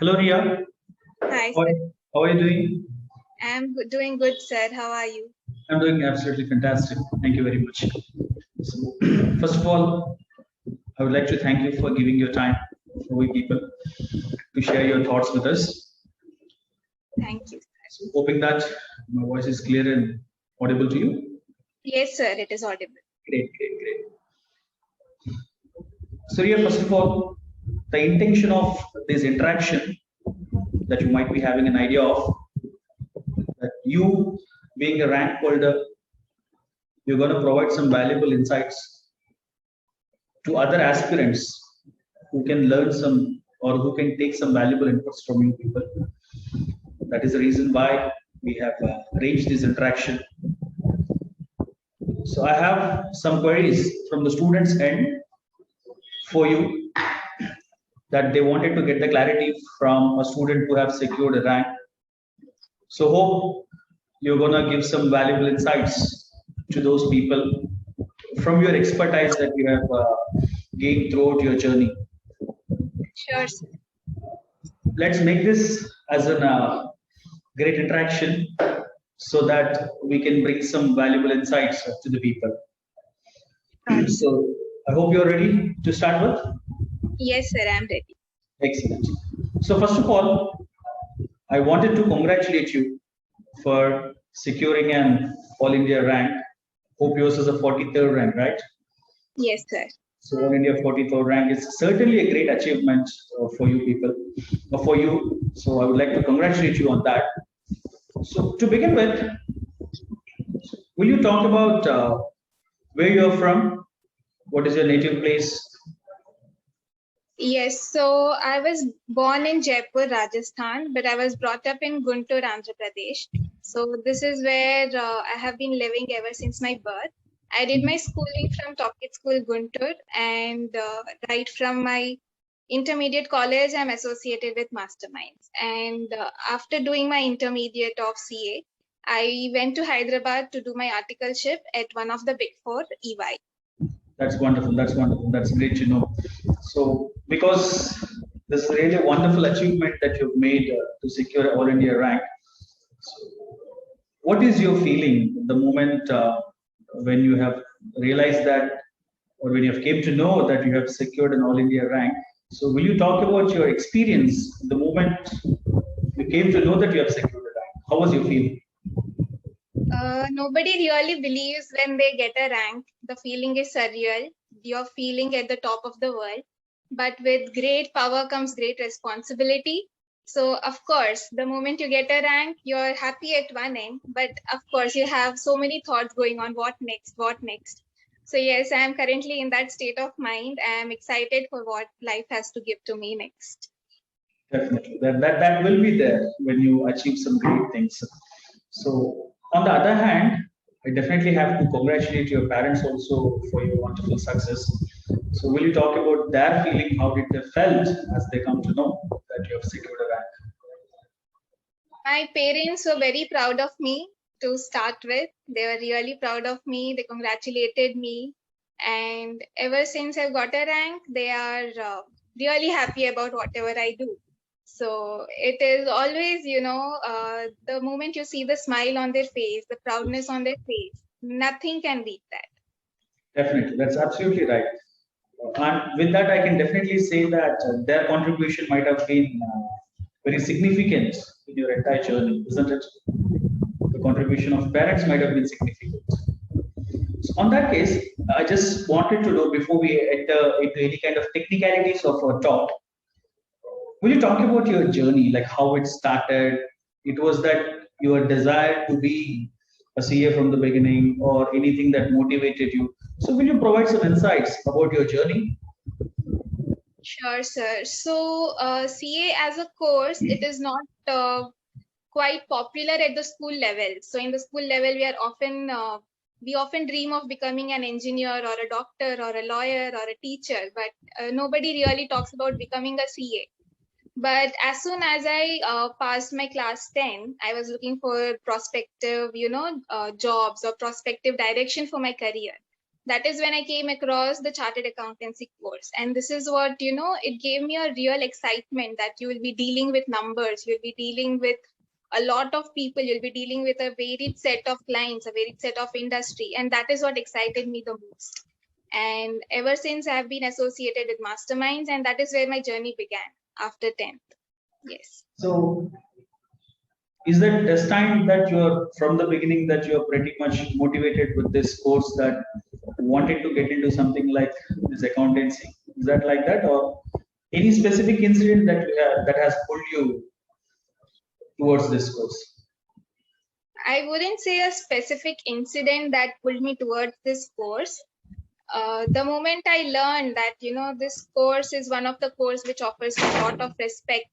Hello, Ria. Hi, How, sir. how are you doing? Doing good, sir. How are you? I'm doing absolutely fantastic. Thank you very much. So, first of all, I would like to thank you for giving your time for we people to share your thoughts with us. Thank you, sir. So, hoping that my voice is clear and audible to you. Yes, sir. It is audible. Great, great, great. So, Ria, first of all, the intention of this interaction that you might be having an idea of that you being a rank holder, you're going to provide some valuable insights to other aspirants who can learn some or who can take some valuable inputs from you people. That is the reason why we have arranged this interaction. So I have some queries from the students' end for you that they wanted to get the clarity from a student who have secured a rank. So hope you're gonna give some valuable insights to those people from your expertise that you have gained throughout your journey. Sure, sir. Let's make this as a great interaction so that we can bring some valuable insights to the people. So I hope you're ready to start with. Yes, sir. I'm ready. Excellent. So first of all, I wanted to congratulate you for securing an All India rank. Hope yours is a 43rd rank, right? Yes, sir. So All India 43rd rank is certainly a great achievement for you people, for you. So I would like to congratulate you on that. So to begin with, will you talk about where you're from? What is your native place? Yes, so I was born in Jaipur, Rajasthan, but I was brought up in Guntur, Andhra Pradesh. So this is where I have been living ever since my birth. I did my schooling from Topkit School, Guntur, and right from my intermediate college, I'm associated with Masterminds. And after doing my intermediate of CA, I went to Hyderabad to do my articleship at one of the big four, EY. That's wonderful. That's wonderful. That's great to know. So, because this is really a wonderful achievement that you've made to secure an All India rank. So, what is your feeling the moment when you have realized that, or when you have came to know that you have secured an All India rank? So, will you talk about your experience the moment you came to know that you have secured a rank? How was your feeling? Nobody really believes when they get a rank. The feeling is surreal. You're feeling at the top of the world. But with great power comes great responsibility. So, of course, the moment you get a rank, you're happy at one end. But of course, you have so many thoughts going on. What next? What next? So, yes, I am currently in that state of mind. I am excited for what life has to give to me next. Definitely. That will be there when you achieve some great things. So, on the other hand, I definitely have to congratulate your parents also for your wonderful success. So, will you talk about their feeling? How did they felt as they come to know that you have secured a rank? My parents were very proud of me to start with. They were really proud of me. They congratulated me. And ever since I've got a rank, they are really happy about whatever I do. So it is always, the moment you see the smile on their face, the proudness on their face, nothing can beat that. Definitely, that's absolutely right. And with that, I can definitely say that their contribution might have been very significant in your entire journey, isn't it? The contribution of parents might have been significant. So on that case, I just wanted to know before we enter into any kind of technicalities of our talk, will you talk about your journey, like how it started? It was that your desire to be a CA from the beginning, or anything that motivated you. So, will you provide some insights about your journey? Sure, sir. So CA as a course, it is not quite popular at the school level. So in the school level, we often dream of becoming an engineer or a doctor or a lawyer or a teacher, but nobody really talks about becoming a CA. But as soon as I passed my class 10, I was looking for prospective, jobs or prospective direction for my career. That is when I came across the chartered accountancy course. And this is what, it gave me a real excitement that you will be dealing with numbers, you'll be dealing with a lot of people, you'll be dealing with a varied set of clients, a varied set of industry. And that is what excited me the most. And ever since I've been associated with masterminds, and that is where my journey began after 10th. Yes. So is that destined that you're from the beginning that you're pretty much motivated with this course that wanted to get into something like this accountancy? Is that like that, or any specific incident that that has pulled you towards this course? I wouldn't say a specific incident that pulled me towards this course. The moment I learned that, this course is one of the course which offers a lot of respect.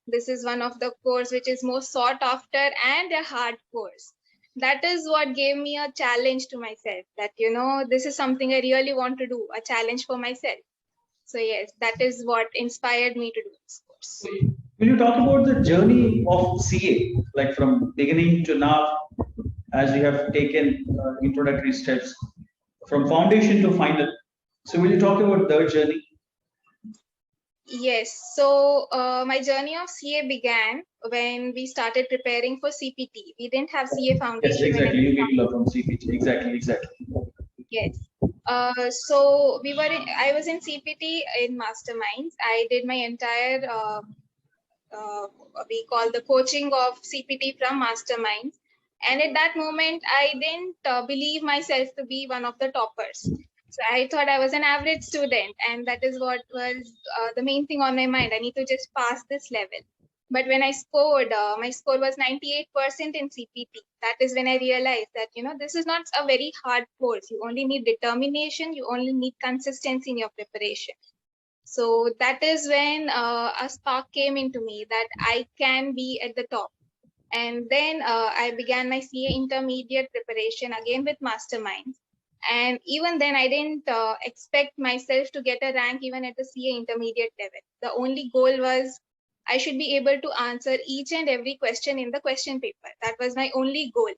This is one of the course which is most sought after and a hard course. That is what gave me a challenge to myself that, this is something I really want to do, a challenge for myself. So yes, that is what inspired me to do this course. Will you talk about the journey of CA, like from beginning to now, as you have taken introductory steps from foundation to final? So will you talk about the journey? Yes. So my journey of CA began when we started preparing for CPT. We didn't have CA foundation. Yes, exactly. You people are from CPT. Exactly. Yes. So I was in CPT in Masterminds. I did my entire, we call the coaching of CPT from Masterminds. And at that moment, I didn't believe myself to be one of the toppers. So I thought I was an average student, and that is what was the main thing on my mind. I need to just pass this level. But when I scored, my score was 98% in CPT. That is when I realized that, this is not a very hard course. You only need determination. You only need consistency in your preparation. So that is when a spark came into me that I can be at the top. And then I began my CA intermediate preparation again with Masterminds. And even then, I didn't expect myself to get a rank even at the CA intermediate level. The only goal was I should be able to answer each and every question in the question paper. That was my only goal.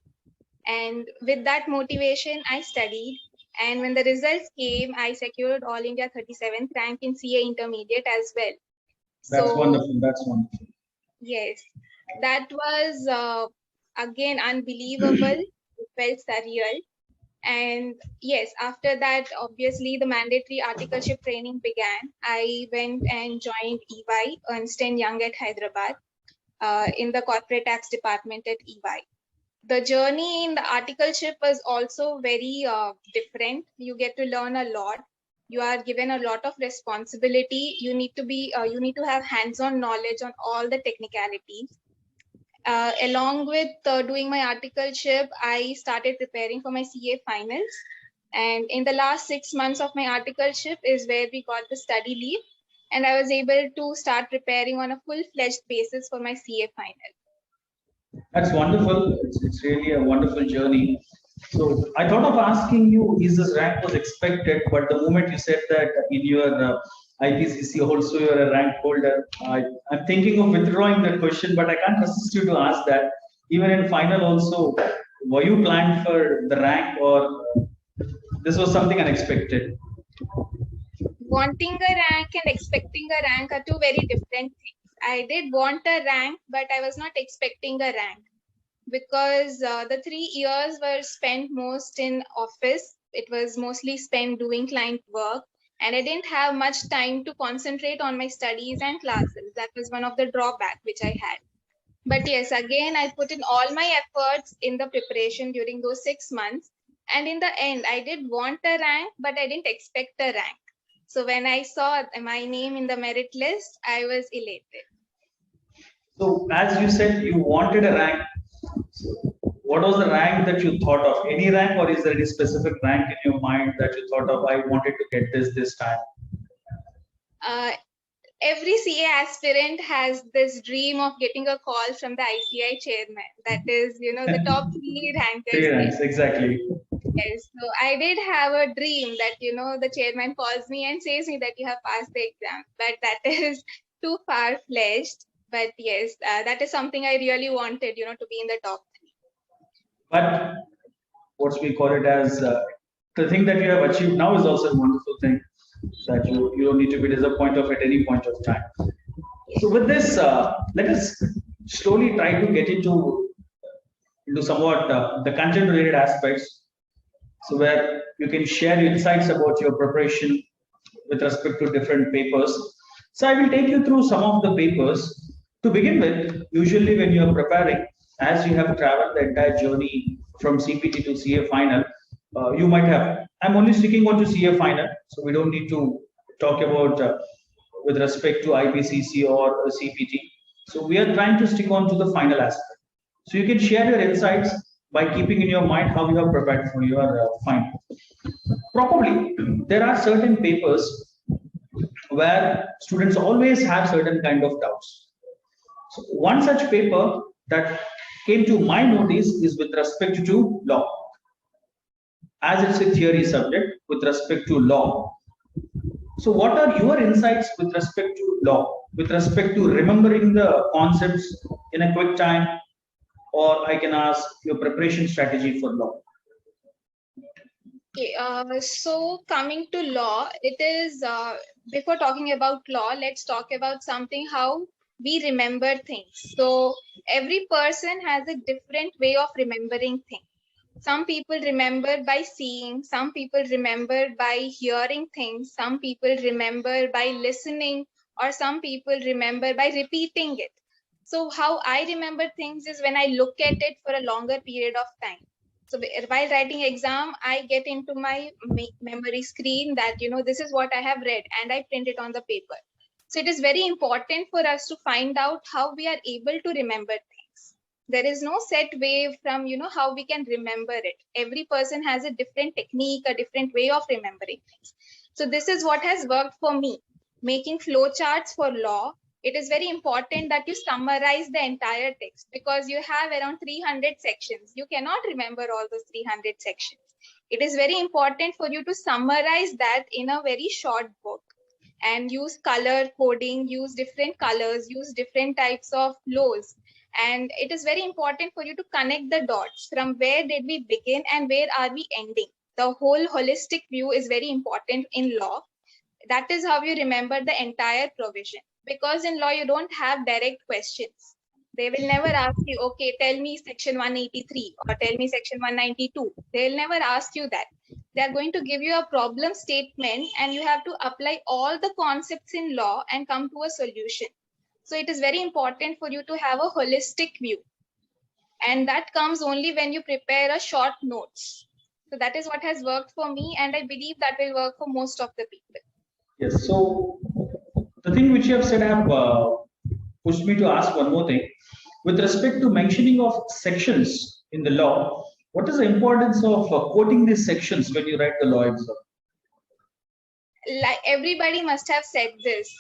And with that motivation, I studied. And when the results came, I secured All India 37th rank in CA intermediate as well. That's wonderful. That's wonderful. Yes, that was again unbelievable. It felt surreal. And yes, after that, obviously the mandatory articleship training began. I went and joined EY, Ernst & Young at Hyderabad, in the corporate tax department at EY. The journey in the articleship was also very different. You get to learn a lot. You are given a lot of responsibility. You need to have hands-on knowledge on all the technicalities. Along with doing my articleship, I started preparing for my CA finals. And in the last 6 months of my articleship is where we got the study leave. And I was able to start preparing on a full-fledged basis for my CA final. That's wonderful. It's really a wonderful journey. So I thought of asking you, is this rank was expected? But the moment you said that in your IPCC also you're a rank holder, I'm thinking of withdrawing that question, but I can't resist you to ask that. Even in final also, were you planned for the rank, or this was something unexpected? Wanting a rank and expecting a rank are two very different things. I did want a rank, but I was not expecting a rank because the 3 years were spent most in office. It was mostly spent doing client work, and I didn't have much time to concentrate on my studies and classes. That was one of the drawbacks which I had. But yes, again, I put in all my efforts in the preparation during those 6 months. And in the end, I did want a rank, but I didn't expect a rank. So when I saw my name in the merit list, I was elated. So as you said, you wanted a rank. So what was the rank that you thought of? Any rank, or is there any specific rank in your mind that you thought of? I wanted to get this time. Every CA aspirant has this dream of getting a call from the ICI chairman. That is, the top 3 rankers. 3 ranks, exactly. Yes, so I did have a dream that, the chairman calls me and says me that you have passed the exam, but that is too far-fetched. But yes, that is something I really wanted, to be in the top 3. But what we call it as the thing that you have achieved now is also a wonderful thing that you don't need to be disappointed of at any point of time. So with this, let us slowly try to get into somewhat the content related aspects. So where you can share your insights about your preparation with respect to different papers. So I will take you through some of the papers. To begin with, usually when you are preparing, as you have traveled the entire journey from CPT to CA final, you might have. I'm only sticking on to CA final, so we don't need to talk about with respect to IPCC or CPT. So we are trying to stick on to the final aspect. So you can share your insights by keeping in your mind how you have prepared for your final. Probably there are certain papers where students always have certain kind of doubts. So one such paper that came to my notice is with respect to law. As it's a theory subject with respect to law. So what are your insights with respect to law, with respect to remembering the concepts in a quick time, or I can ask your preparation strategy for law? Okay, so coming to law, it is, before talking about law, let's talk about something how we remember things. So every person has a different way of remembering things. Some people remember by seeing, some people remember by hearing things, some people remember by listening, or some people remember by repeating it. So how I remember things is when I look at it for a longer period of time. So while writing exam, I get into my memory screen that, this is what I have read and I print it on the paper. So it is very important for us to find out how we are able to remember things. There is no set way from, how we can remember it. Every person has a different technique, a different way of remembering things. So this is what has worked for me. Making flowcharts for law, it is very important that you summarize the entire text because you have around 300 sections. You cannot remember all those 300 sections. It is very important for you to summarize that in a very short book and use color coding, use different colors, use different types of laws. And it is very important for you to connect the dots from where did we begin and where are we ending. The whole holistic view is very important in law. That is how you remember the entire provision. Because in law, you don't have direct questions. They will never ask you, okay, tell me section 183 or tell me section 192. They'll never ask you that. They're going to give you a problem statement and you have to apply all the concepts in law and come to a solution. So it is very important for you to have a holistic view. And that comes only when you prepare a short notes. So that is what has worked for me. And I believe that will work for most of the people. Yes, so the thing which you have said have pushed me to ask one more thing. With respect to mentioning of sections in the law, what is the importance of quoting these sections when you write the law exam? Like everybody must have said this,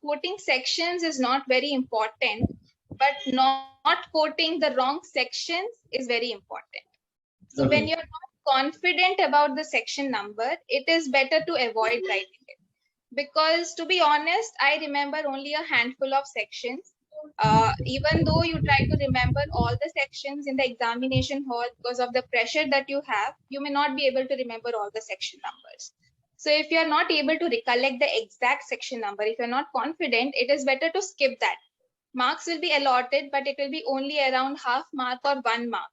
quoting sections is not very important, but not quoting the wrong sections is very important. So when you're not confident about the section number, it is better to avoid writing it. Because to be honest, I remember only a handful of sections. Even though you try to remember all the sections in the examination hall, because of the pressure that you have, you may not be able to remember all the section numbers. So if you're not able to recollect the exact section number, if you're not confident, it is better to skip that. Marks will be allotted, but it will be only around half mark or 1 mark.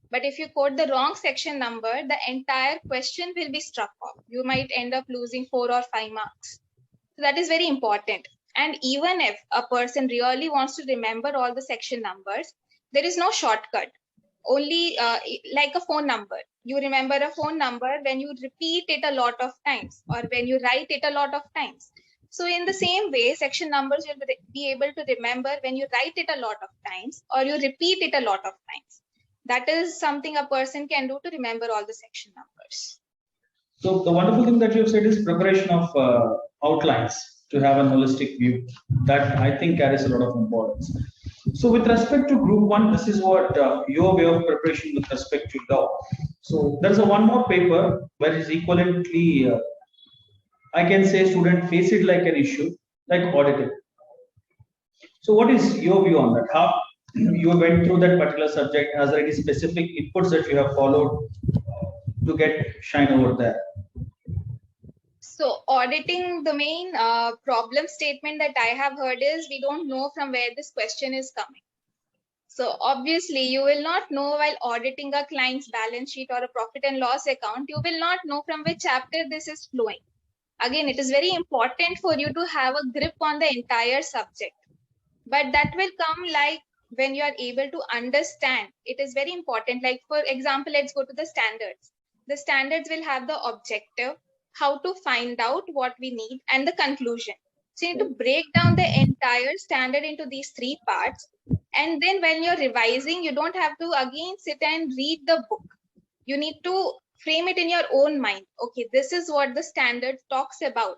But if you quote the wrong section number, the entire question will be struck off. You might end up losing 4 or 5 marks. So that is very important. And even if a person really wants to remember all the section numbers, there is no shortcut. Only like a phone number. You remember a phone number when you repeat it a lot of times or when you write it a lot of times. So in the same way, section numbers you'll be able to remember when you write it a lot of times or you repeat it a lot of times. That is something a person can do to remember all the section numbers. So the wonderful thing that you have said is preparation of outlines to have a holistic view. That I think carries a lot of importance. So with respect to group 1, this is what your way of preparation with respect to law. So there's a one more paper where it's equivalently, I can say student face it like an issue, like auditing. So what is your view on that? How you went through that particular subject? Has there any specific inputs that you have followed to get shine over there? So auditing, the main problem statement that I have heard is we don't know from where this question is coming. So obviously you will not know while auditing a client's balance sheet or a profit and loss account, you will not know from which chapter this is flowing. Again, it is very important for you to have a grip on the entire subject, but that will come like when you are able to understand. It is very important. Like for example, let's go to the standards. The standards will have the objective, how to find out what we need, and the conclusion. So you need to break down the entire standard into these three parts. And then when you're revising, you don't have to again sit and read the book. You need to frame it in your own mind. Okay, this is what the standard talks about.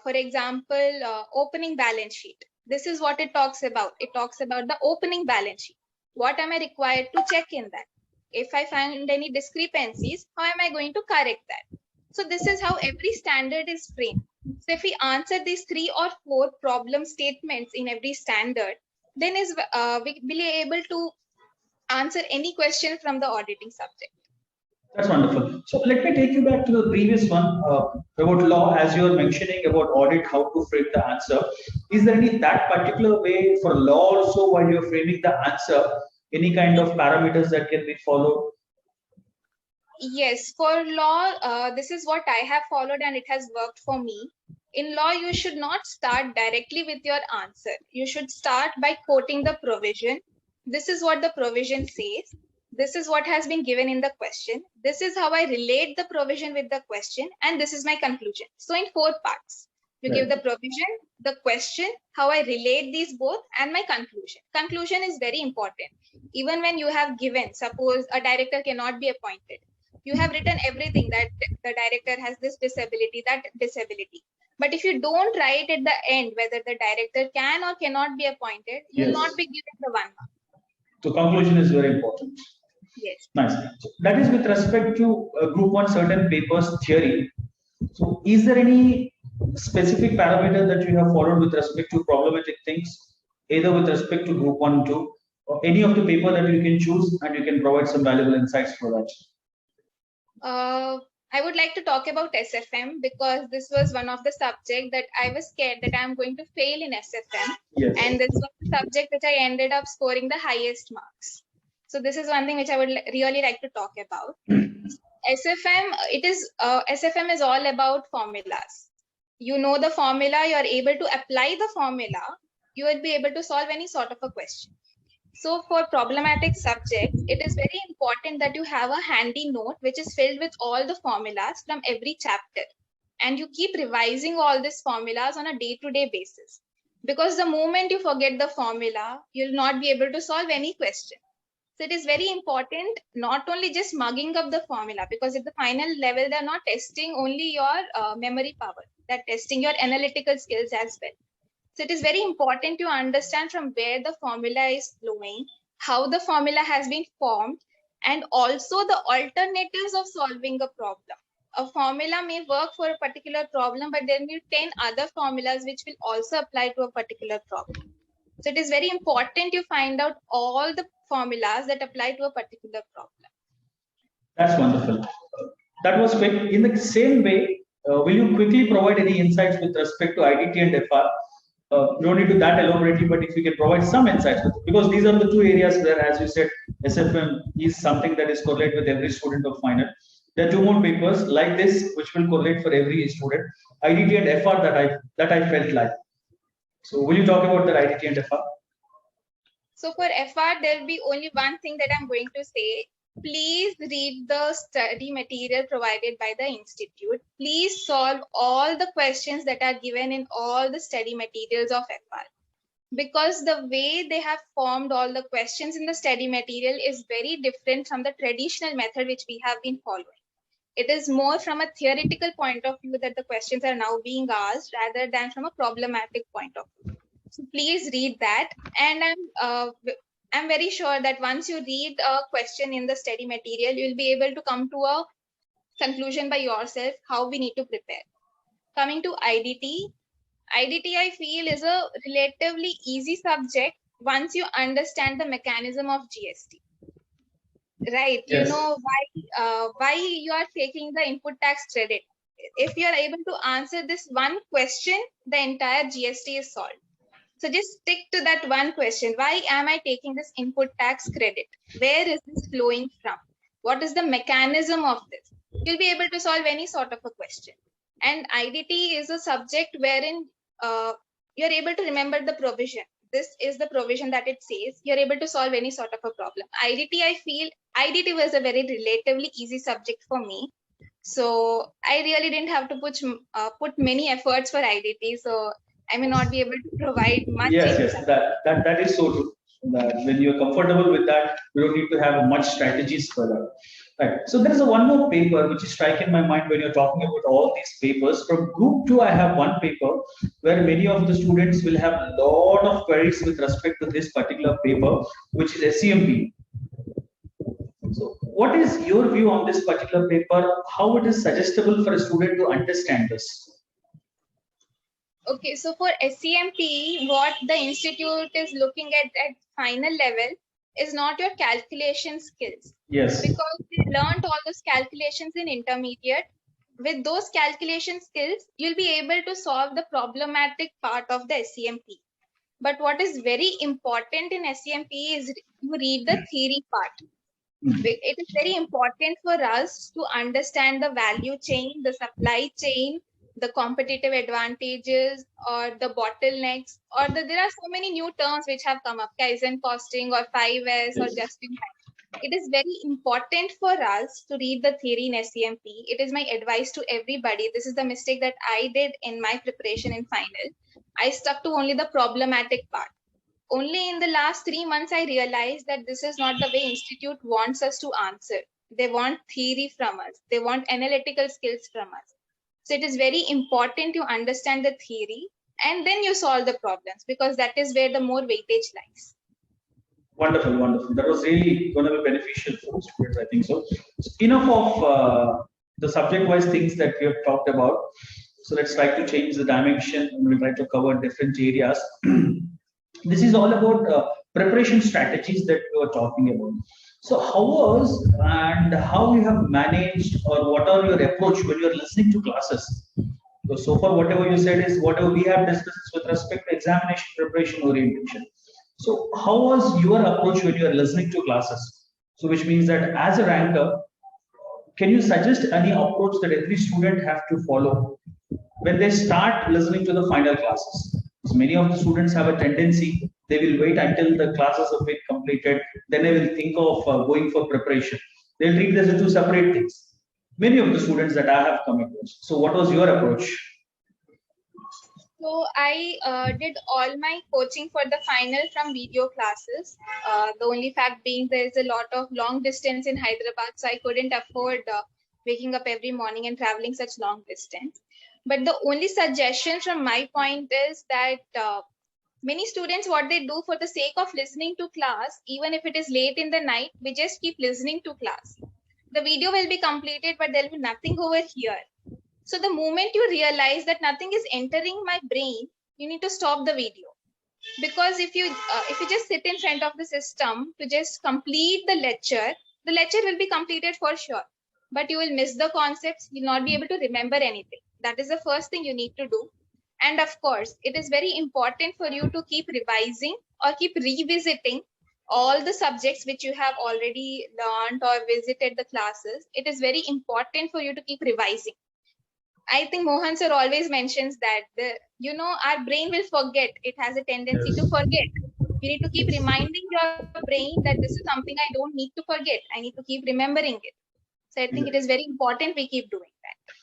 For example, opening balance sheet. This is what it talks about. It talks about the opening balance sheet. What am I required to check in that? If I find any discrepancies, how am I going to correct that? So this is how every standard is framed. So if we answer these 3 or 4 problem statements in every standard, then we will be able to answer any question from the auditing subject. That's wonderful. So let me take you back to the previous one about law, as you were mentioning about audit, how to frame the answer. Is there any that particular way for law also while you're framing the answer, any kind of parameters that can be followed? Yes, for law, this is what I have followed and it has worked for me. In law, you should not start directly with your answer. You should start by quoting the provision. This is what the provision says. This is what has been given in the question. This is how I relate the provision with the question, and this is my conclusion. So in 4 parts, you give the provision, the question, how I relate these both, and my conclusion. Conclusion is very important. Even when you have given, suppose a director cannot be appointed, you have written everything that the director has this disability, that disability. But if you don't write at the end whether the director can or cannot be appointed, you will not be given the 1 mark. So conclusion is very important. Yes. Nice. So that is with respect to group 1 certain papers theory. So is there any specific parameter that you have followed with respect to problematic things, either with respect to group 1, 2, or any of the paper that you can choose and you can provide some valuable insights for that? I would like to talk about SFM because this was one of the subjects that I was scared that I'm going to fail in SFM. Yes. And this was the subject which I ended up scoring the highest marks. So this is one thing which I would really like to talk about. SFM, SFM is all about formulas. You know the formula, you are able to apply the formula, you will be able to solve any sort of a question. So for problematic subjects, it is very important that you have a handy note which is filled with all the formulas from every chapter. And you keep revising all these formulas on a day-to-day basis. Because the moment you forget the formula, you'll not be able to solve any question. So it is very important not only just mugging up the formula, because at the final level, they're not testing only your memory power, they're testing your analytical skills as well. So it is very important to understand from where the formula is flowing, how the formula has been formed, and also the alternatives of solving a problem. A formula may work for a particular problem, but there may be 10 other formulas which will also apply to a particular problem. So it is very important you find out all the formulas that apply to a particular problem. That's wonderful. That was quick. In the same way, will you quickly provide any insights with respect to IDT and FR? You don't need to that elaborately, but if you can provide some insights, because these are the 2 areas where, as you said, SFM is something that is correlate with every student of final. There are 2 more papers like this which will correlate for every student. IDT and FR that I felt like. So will you talk about the IDT and FR? So for FR, there will be only one thing that I'm going to say. Please read the study material provided by the institute. Please solve all the questions that are given in all the study materials of FR. Because the way they have formed all the questions in the study material is very different from the traditional method which we have been following. It is more from a theoretical point of view that the questions are now being asked rather than from a problematic point of view. So please read that. And I'm very sure that once you read a question in the study material, you'll be able to come to a conclusion by yourself how we need to prepare. Coming to IDT, I feel is a relatively easy subject once you understand the mechanism of GST. right? You Yes. know why you are taking the input tax credit. If you are able to answer this one question, the entire GST is solved. So just stick to that one question. Why am I taking this input tax credit? Where is this flowing from? What is the mechanism of this? You'll be able to solve any sort of a question. And IDT is a subject wherein you're able to remember the provision. This is the provision that it says. You're able to solve any sort of a problem. IDT, I feel IDT was a very relatively easy subject for me. So I really didn't have to put many efforts for IDT. So I may not be able to provide much Yes, yes, insight. that is so true. That when you're comfortable with that, you don't need to have much strategies for that. Right. So there is a one more paper which is striking my mind when you're talking about all these papers. From group two, I have one paper where many of the students will have a lot of queries with respect to this particular paper, which is SCMP. So, what is your view on this particular paper? How it is suggestible for a student to understand this? Okay, so for SCMP, what the institute is looking at final level is not your calculation skills, Yes. because we learned all those calculations in intermediate. With those calculation skills, you'll be able to solve the problematic part of the SCMP. But what is very important in SCMP is you read the theory part. It is very important for us to understand the value chain, the supply chain, the competitive advantages or the bottlenecks, or there are so many new terms which have come up, Kaizen costing or 5S or Yes. just in time. It is very important for us to read the theory in SCMP. It is my advice to everybody. This is the mistake that I did in my preparation in final. I stuck to only the problematic part. Only in the last 3 months I realized that this is not the way institute wants us to answer. They want theory from us. They want analytical skills from us. So it is very important to understand the theory and then you solve the problems, because that is where the more weightage lies. Wonderful, wonderful. That was really going to be beneficial for the students, I think so. Enough of the subject-wise things that we have talked about. So let's try to change the dimension and we'll try to cover different areas. This is all about preparation strategies that we were talking about. So how was and how you have managed, or what are your approach when you're listening to classes? So far, whatever you said is whatever we have discussed with respect to examination preparation orientation. So how was your approach when you are listening to classes? So which means that as a ranker, can you suggest any approach that every student have to follow when they start listening to the final classes? So many of the students have a tendency, they will wait until the classes have been completed, then they will think of going for preparation. They'll treat this as two separate things. Many of the students that I have come across. So what was your approach? So I did all my coaching for the final from video classes. The only fact being there is a lot of long distance in Hyderabad, so I couldn't afford waking up every morning and traveling such long distance. But the only suggestion from my point is that many students, what they do for the sake of listening to class, even if it is late in the night, we just keep listening to class. The video will be completed, but there will be nothing over here. So the moment you realize that nothing is entering my brain, you need to stop the video. Because if you just sit in front of the system to just complete the lecture will be completed for sure. But you will miss the concepts, you'll not be able to remember anything. That is the first thing you need to do. And of course, it is very important for you to keep revising or keep revisiting all the subjects which you have already learned or visited the classes. It is very important for you to keep revising. I think Mohan sir always mentions that our brain will forget. It has a tendency to forget. You need to keep reminding your brain that this is something I don't need to forget. I need to keep remembering it. So I think it is very important we keep doing that.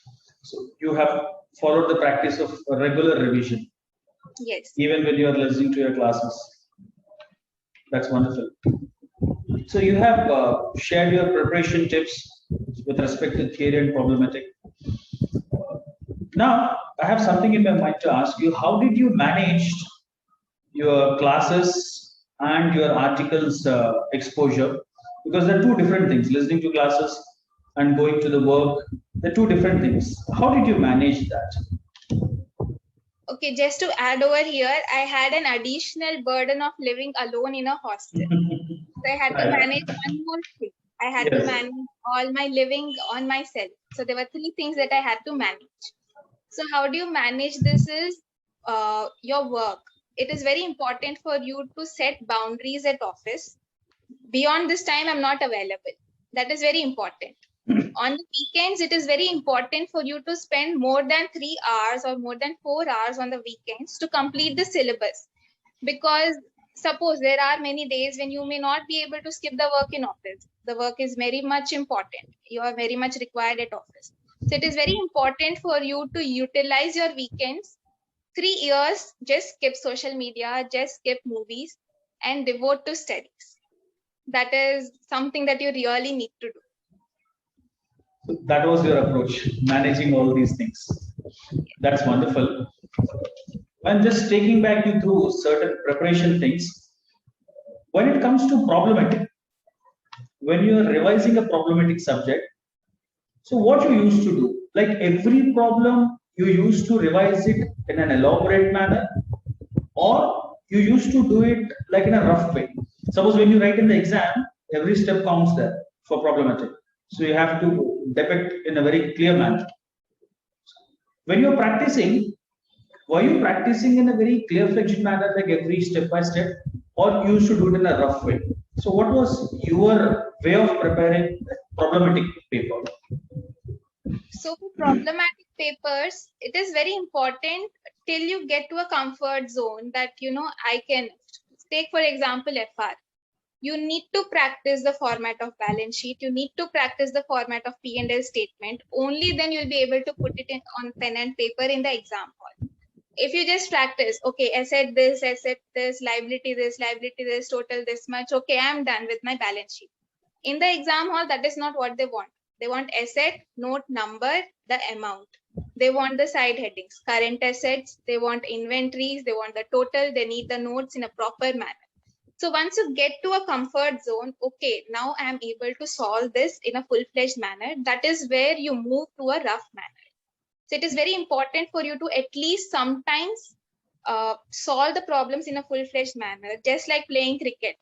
So you have followed the practice of regular revision. Yes. Even when you are listening to your classes. That's wonderful. So you have shared your preparation tips with respect to theory and problematic. Now, I have something in my mind to ask you. How did you manage your classes and your articles exposure? Because they're two different things. Listening to classes and going to the work, they're two different things. How did you manage that? Okay, just to add over here, I had an additional burden of living alone in a hostel. So I had to manage one more thing. I had to Yes. manage all my living on myself. So there were three things that I had to manage. So how do you manage this is your work. It is very important for you to set boundaries at office. Beyond this time, I'm not available. That is very important. On the weekends, it is very important for you to spend more than 3 hours or more than 4 hours on the weekends to complete the syllabus. Because suppose there are many days when you may not be able to skip the work in office. The work is very much important. You are very much required at office. So it is very important for you to utilize your weekends. 3 years, just skip social media, just skip movies, and devote to studies. That is something that you really need to do. So that was your approach, managing all these things. That's wonderful. I'm just taking back you through certain preparation things. When it comes to problematic, when you are revising a problematic subject, so what you used to do, like every problem you used to revise it in an elaborate manner, or you used to do it like in a rough way. Suppose when you write in the exam, every step counts there for problematic. So you have to depict in a very clear manner. When you're practicing, were you practicing in a very clear-fledged manner, like every step by step, or you used to do it in a rough way? So, what was your way of preparing problematic paper? So for problematic papers, it is very important till you get to a comfort zone that, I can take, for example, FR. You need to practice the format of balance sheet. You need to practice the format of P&L statement. Only then you'll be able to put it on pen and paper in the exam hall. If you just practice, okay, asset this, liability this, total this much, okay, I'm done with my balance sheet. In the exam hall, that is not what they want. They want asset, note, number, the amount. They want the side headings, current assets, they want inventories, they want the total, they need the notes in a proper manner. So once you get to a comfort zone, okay, now I am able to solve this in a full-fledged manner. That is where you move to a rough manner. So it is very important for you to at least sometimes solve the problems in a full-fledged manner, just like playing cricket.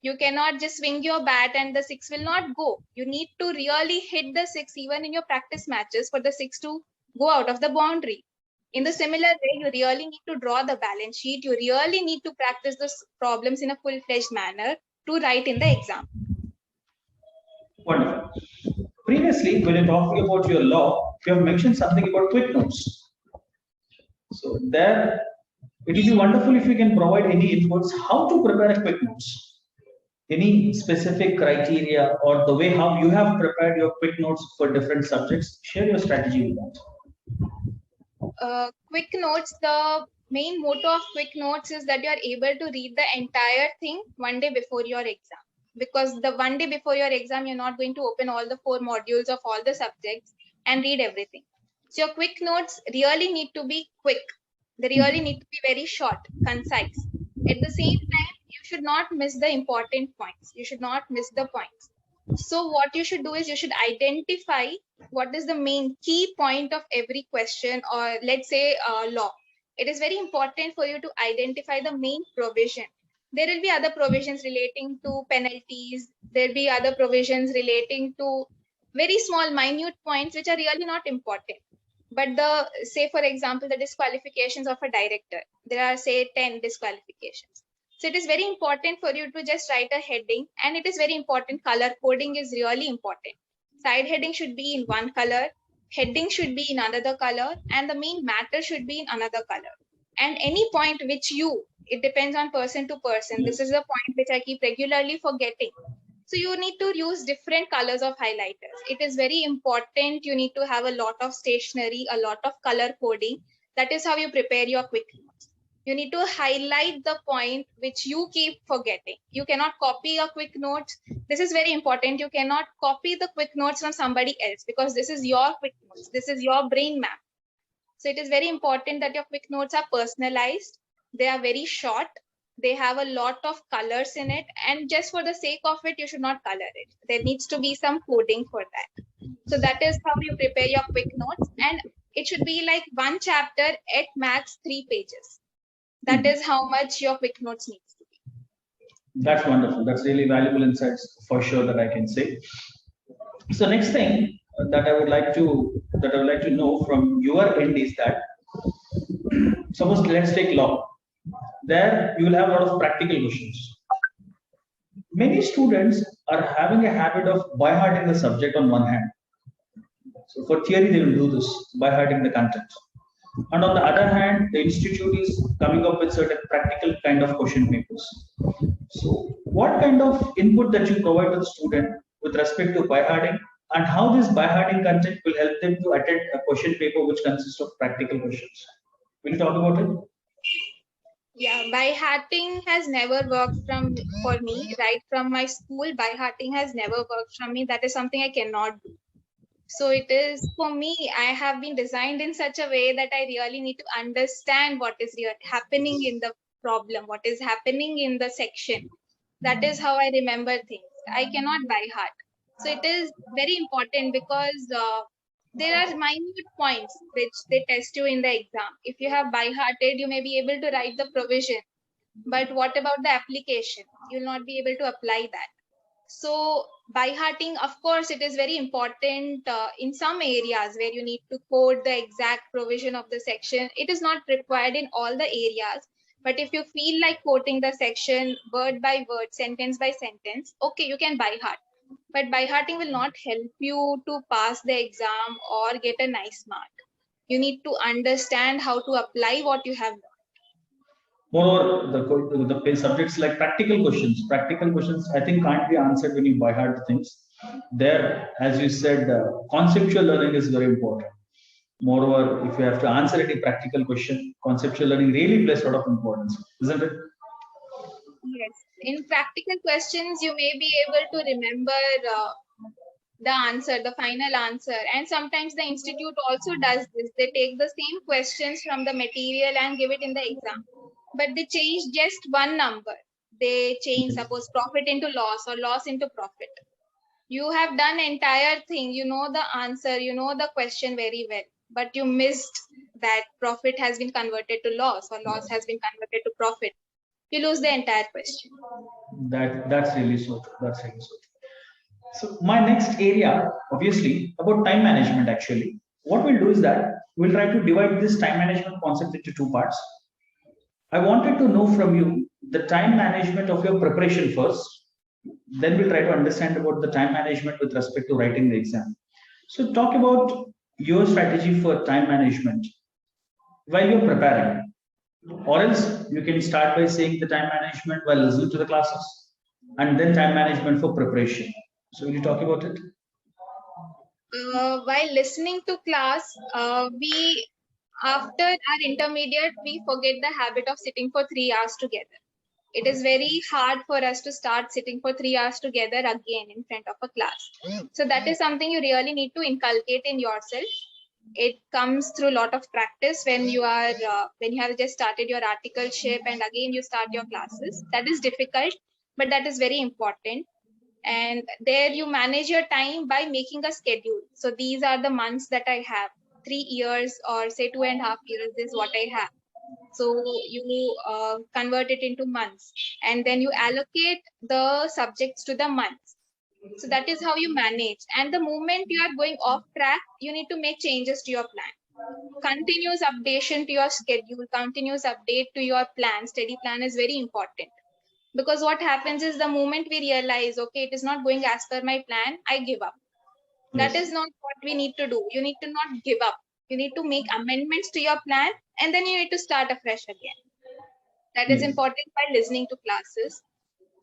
You cannot just swing your bat and the six will not go. You need to really hit the six even in your practice matches for the six to go out of the boundary. In the similar way, you really need to draw the balance sheet. You really need to practice those problems in a full-fledged manner to write in the exam. Wonderful. Previously, when you're talking about your law, you have mentioned something about quick notes. So there, it will be wonderful if you can provide any inputs how to prepare a quick notes. Any specific criteria or the way how you have prepared your quick notes for different subjects? Share your strategy with that. Quick notes, the main motto of quick notes is that you are able to read the entire thing one day before your exam. Because the one day before your exam, you're not going to open all the 4 modules of all the subjects and read everything. So your quick notes really need to be quick. They really need to be very short, concise. At the same time, you should not miss the important points. You should not miss the points. So what you should do is you should identify what is the main key point of every question, or let's say law. It is very important for you to identify the main provision. There will be other provisions relating to penalties. There will be other provisions relating to very small, minute points which are really not important. But say, for example, the disqualifications of a director. There are, say, 10 disqualifications. So it is very important for you to just write a heading, and it is very important. Color coding is really important. Side heading should be in one color, heading should be in another color, and the main matter should be in another color. And any point which it depends on person to person. This is a point which I keep regularly forgetting. So you need to use different colors of highlighters. It is very important. You need to have a lot of stationery, a lot of color coding. That is how you prepare your quick notes. You need to highlight the point which you keep forgetting. You cannot copy a quick notes. This is very important. You cannot copy the quick notes from somebody else, because this is your quick notes. This is your brain map. So it is very important that your quick notes are personalized. They are very short. They have a lot of colors in it. And just for the sake of it, you should not color it. There needs to be some coding for that. So that is how you prepare your quick notes. And it should be like one chapter at max 3 pages. That is how much your quick notes needs to be. That's wonderful. That's really valuable insights for sure that I can say. So next thing that I would like to know from your end is that, suppose let's take law. There you will have a lot of practical questions. Many students are having a habit of by hearting the subject on one hand. So for theory, they will do this by hearting the content. And on the other hand, the institute is coming up with certain practical kind of question papers. So what kind of input that you provide to the student with respect to by hearting, and how this by hearting content will help them to attend a question paper which consists of practical questions? Will you talk about it? Yeah, by hearting has never worked for me. Right from my school, by hearting has never worked from me. That is something I cannot do. So it is for me, I have been designed in such a way that I really need to understand what is happening in the problem, what is happening in the section. That is how I remember things. I cannot by heart. So it is very important because there are minute points which they test you in the exam. If you have by hearted, you may be able to write the provision. But what about the application? You will not be able to apply that. So by hearting, of course, it is very important in some areas where you need to code the exact provision of the section. It is not required in all the areas. But if you feel like quoting the section word by word, sentence by sentence, okay, you can by heart. But by hearting will not help you to pass the exam or get a nice mark. You need to understand how to apply what you have learned. Moreover, the subjects like practical questions. Practical questions, I think, can't be answered when you by heart things. There, as you said, conceptual learning is very important. Moreover, if you have to answer any practical question, conceptual learning really plays a lot of importance, isn't it? Yes. In practical questions, you may be able to remember the answer, the final answer. And sometimes the institute also does this. They take the same questions from the material and give it in the exam. But they change just one number. They change, suppose, profit into loss or loss into profit. You have done entire thing. You know the answer, you know the question very well. But you missed that profit has been converted to loss or loss has been converted to profit. You lose the entire question. That's really so true. That's really so true. So my next area, obviously, about time management. Actually, what we'll do is that we'll try to divide this time management concept into two parts. I wanted to know from you the time management of your preparation first. Then we'll try to understand about the time management with respect to writing the exam. So talk about your strategy for time management while you're preparing. Or else you can start by saying the time management while listening to the classes, and then time management for preparation. So will you talk about it? While listening to class, we after our intermediate, we forget the habit of sitting for 3 hours together. It is very hard for us to start sitting for 3 hours together again in front of a class. So that is something you really need to inculcate in yourself. It comes through a lot of practice when you have just started your articleship and again you start your classes. That is difficult, but that is very important. And there you manage your time by making a schedule. So these are the months that I have. 3 years or say 2.5 years is what I have. So you convert it into months and then you allocate the subjects to the months. So that is how you manage. And the moment you are going off track, you need to make changes to your plan. Continuous updation to your schedule, continuous update to your plan, study plan is very important. Because what happens is the moment we realize, okay, it is not going as per my plan, I give up. That is not what we need to do. You need to not give up. You need to make amendments to your plan and then you need to start afresh again. That is important while listening to classes.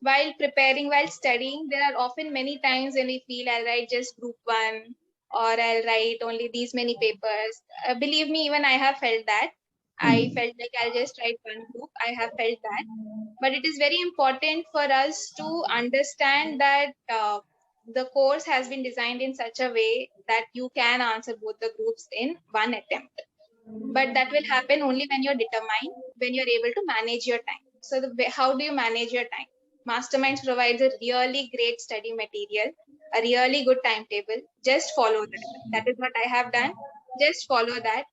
While preparing, while studying, there are often many times when we feel I'll write just group 1 or I'll write only these many papers. Believe me, even I have felt that. I felt like I'll just write one group. I have felt that. But it is very important for us to understand that the course has been designed in such a way that you can answer both the groups in one attempt. But that will happen only when you're determined, when you're able to manage your time. So how do you manage your time? Masterminds provides a really great study material, a really good timetable. Just follow that. That is what I have done. Just follow that.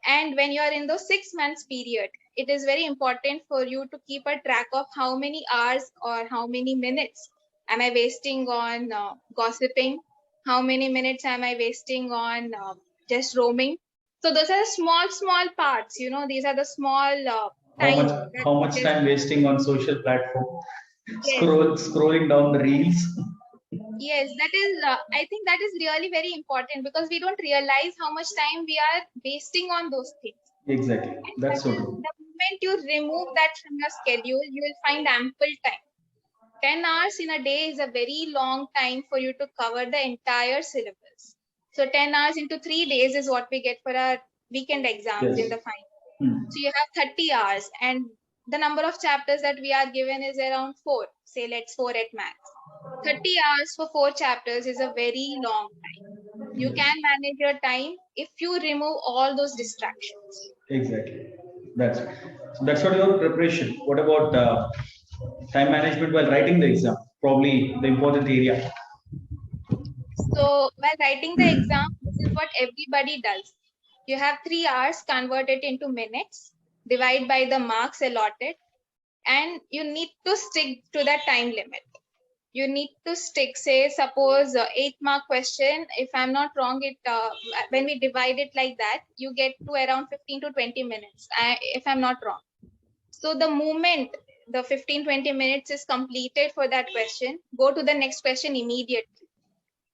And when you're in those 6 months period, it is very important for you to keep a track of how many hours or how many minutes am I wasting on gossiping, how many minutes am I wasting on just roaming. So those are the small parts, you know, these are the small How time much that how much it is. time wasting on social platform, Yes. scrolling down the reels. Yes, that is, I think that is really very important because we don't realize how much time we are wasting on those things. Exactly, And that's that so is true. the moment you remove that from your schedule, you will find ample time. 10 hours in a day is a very long time for you to cover the entire syllabus. So 10 hours into 3 days is what we get for our weekend exams in Yes. the final. Hmm. So you have 30 hours and the number of chapters that we are given is around 4. Say let's 4 at max. 30 hours for 4 chapters is a very long time. You Yes. can manage your time if you remove all those distractions. Exactly. That's what your preparation. What about time management while writing the exam? Probably the important area. So while writing the exam, this is what everybody does. You have 3 hours, convert it into minutes, divide by the marks allotted, and you need to stick to that time limit. You need to stick, say, suppose 8 mark question. If I'm not wrong, it when we divide it like that, you get to around 15 to 20 minutes, if I'm not wrong. So the moment the 15-20 minutes is completed for that question, go to the next question immediately.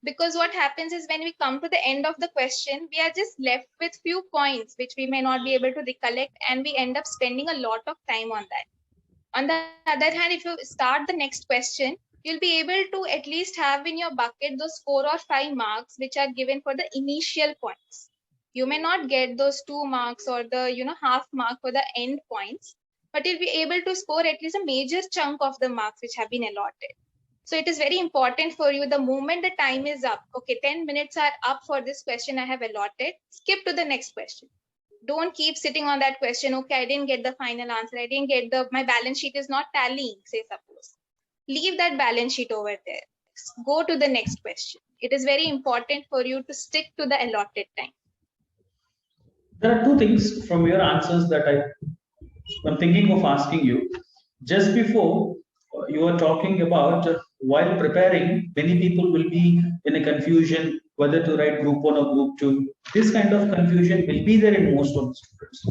Because what happens is when we come to the end of the question, we are just left with few points which we may not be able to recollect, and we end up spending a lot of time on that. On the other hand, if you start the next question, you'll be able to at least have in your bucket those 4 or 5 marks which are given for the initial points. You may not get those 2 marks or the half mark for the end points, but you'll be able to score at least a major chunk of the marks which have been allotted. So it is very important for you, the moment the time is up, okay, 10 minutes are up for this question I have allotted, skip to the next question. Don't keep sitting on that question. Okay, I didn't get the final answer. I didn't get my balance sheet is not tallying, say suppose. Leave that balance sheet over there. Go to the next question. It is very important for you to stick to the allotted time. There are two things from your answers that I'm thinking of asking you. Just before you were talking about while preparing, many people will be in a confusion whether to write group one or group two. This kind of confusion will be there in most of the students.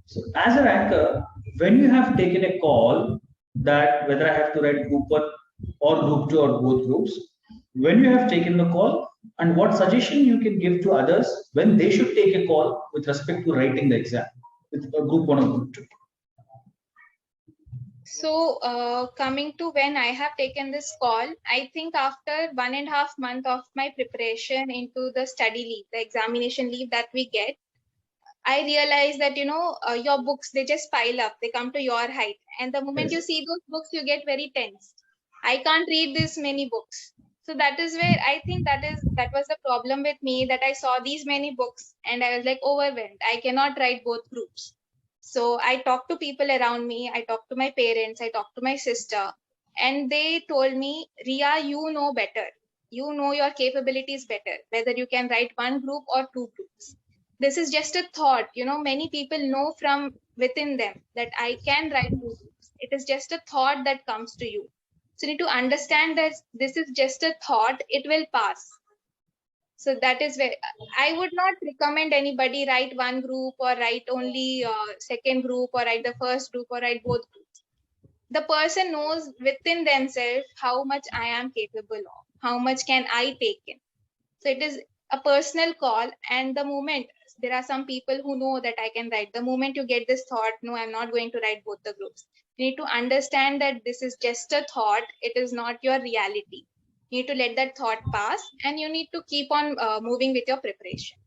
So, as a ranker, when you have taken a call that whether I have to write group one or group two or both groups, when you have taken the call, and what suggestion you can give to others when they should take a call with respect to writing the exam with a group one or group two. So coming to when I have taken this call, I think after 1.5 months of my preparation into the study leave, the examination leave that we get, I realized that, your books, they just pile up, they come to your height. And the moment Yes. you see those books, you get very tense. I can't read this many books. So that is where I think that was the problem with me, that I saw these many books and I was like overwhelmed. I cannot write both groups. So I talked to people around me. I talked to my parents. I talked to my sister, and they told me, Ria, you know better. You know your capabilities better, whether you can write one group or two groups. This is just a thought. Many people know from within them that I can write two groups. It is just a thought that comes to you. So you need to understand that this is just a thought, it will pass. So that is where I would not recommend anybody write one group or write only second group or write the first group or write both groups. The person knows within themselves how much I am capable of, how much can I take in. So it is a personal call, and the moment there are some people who know that I can write, the moment you get this thought, no, I'm not going to write both the groups. You need to understand that this is just a thought, it is not your reality. You need to let that thought pass, and you need to keep on moving with your preparation.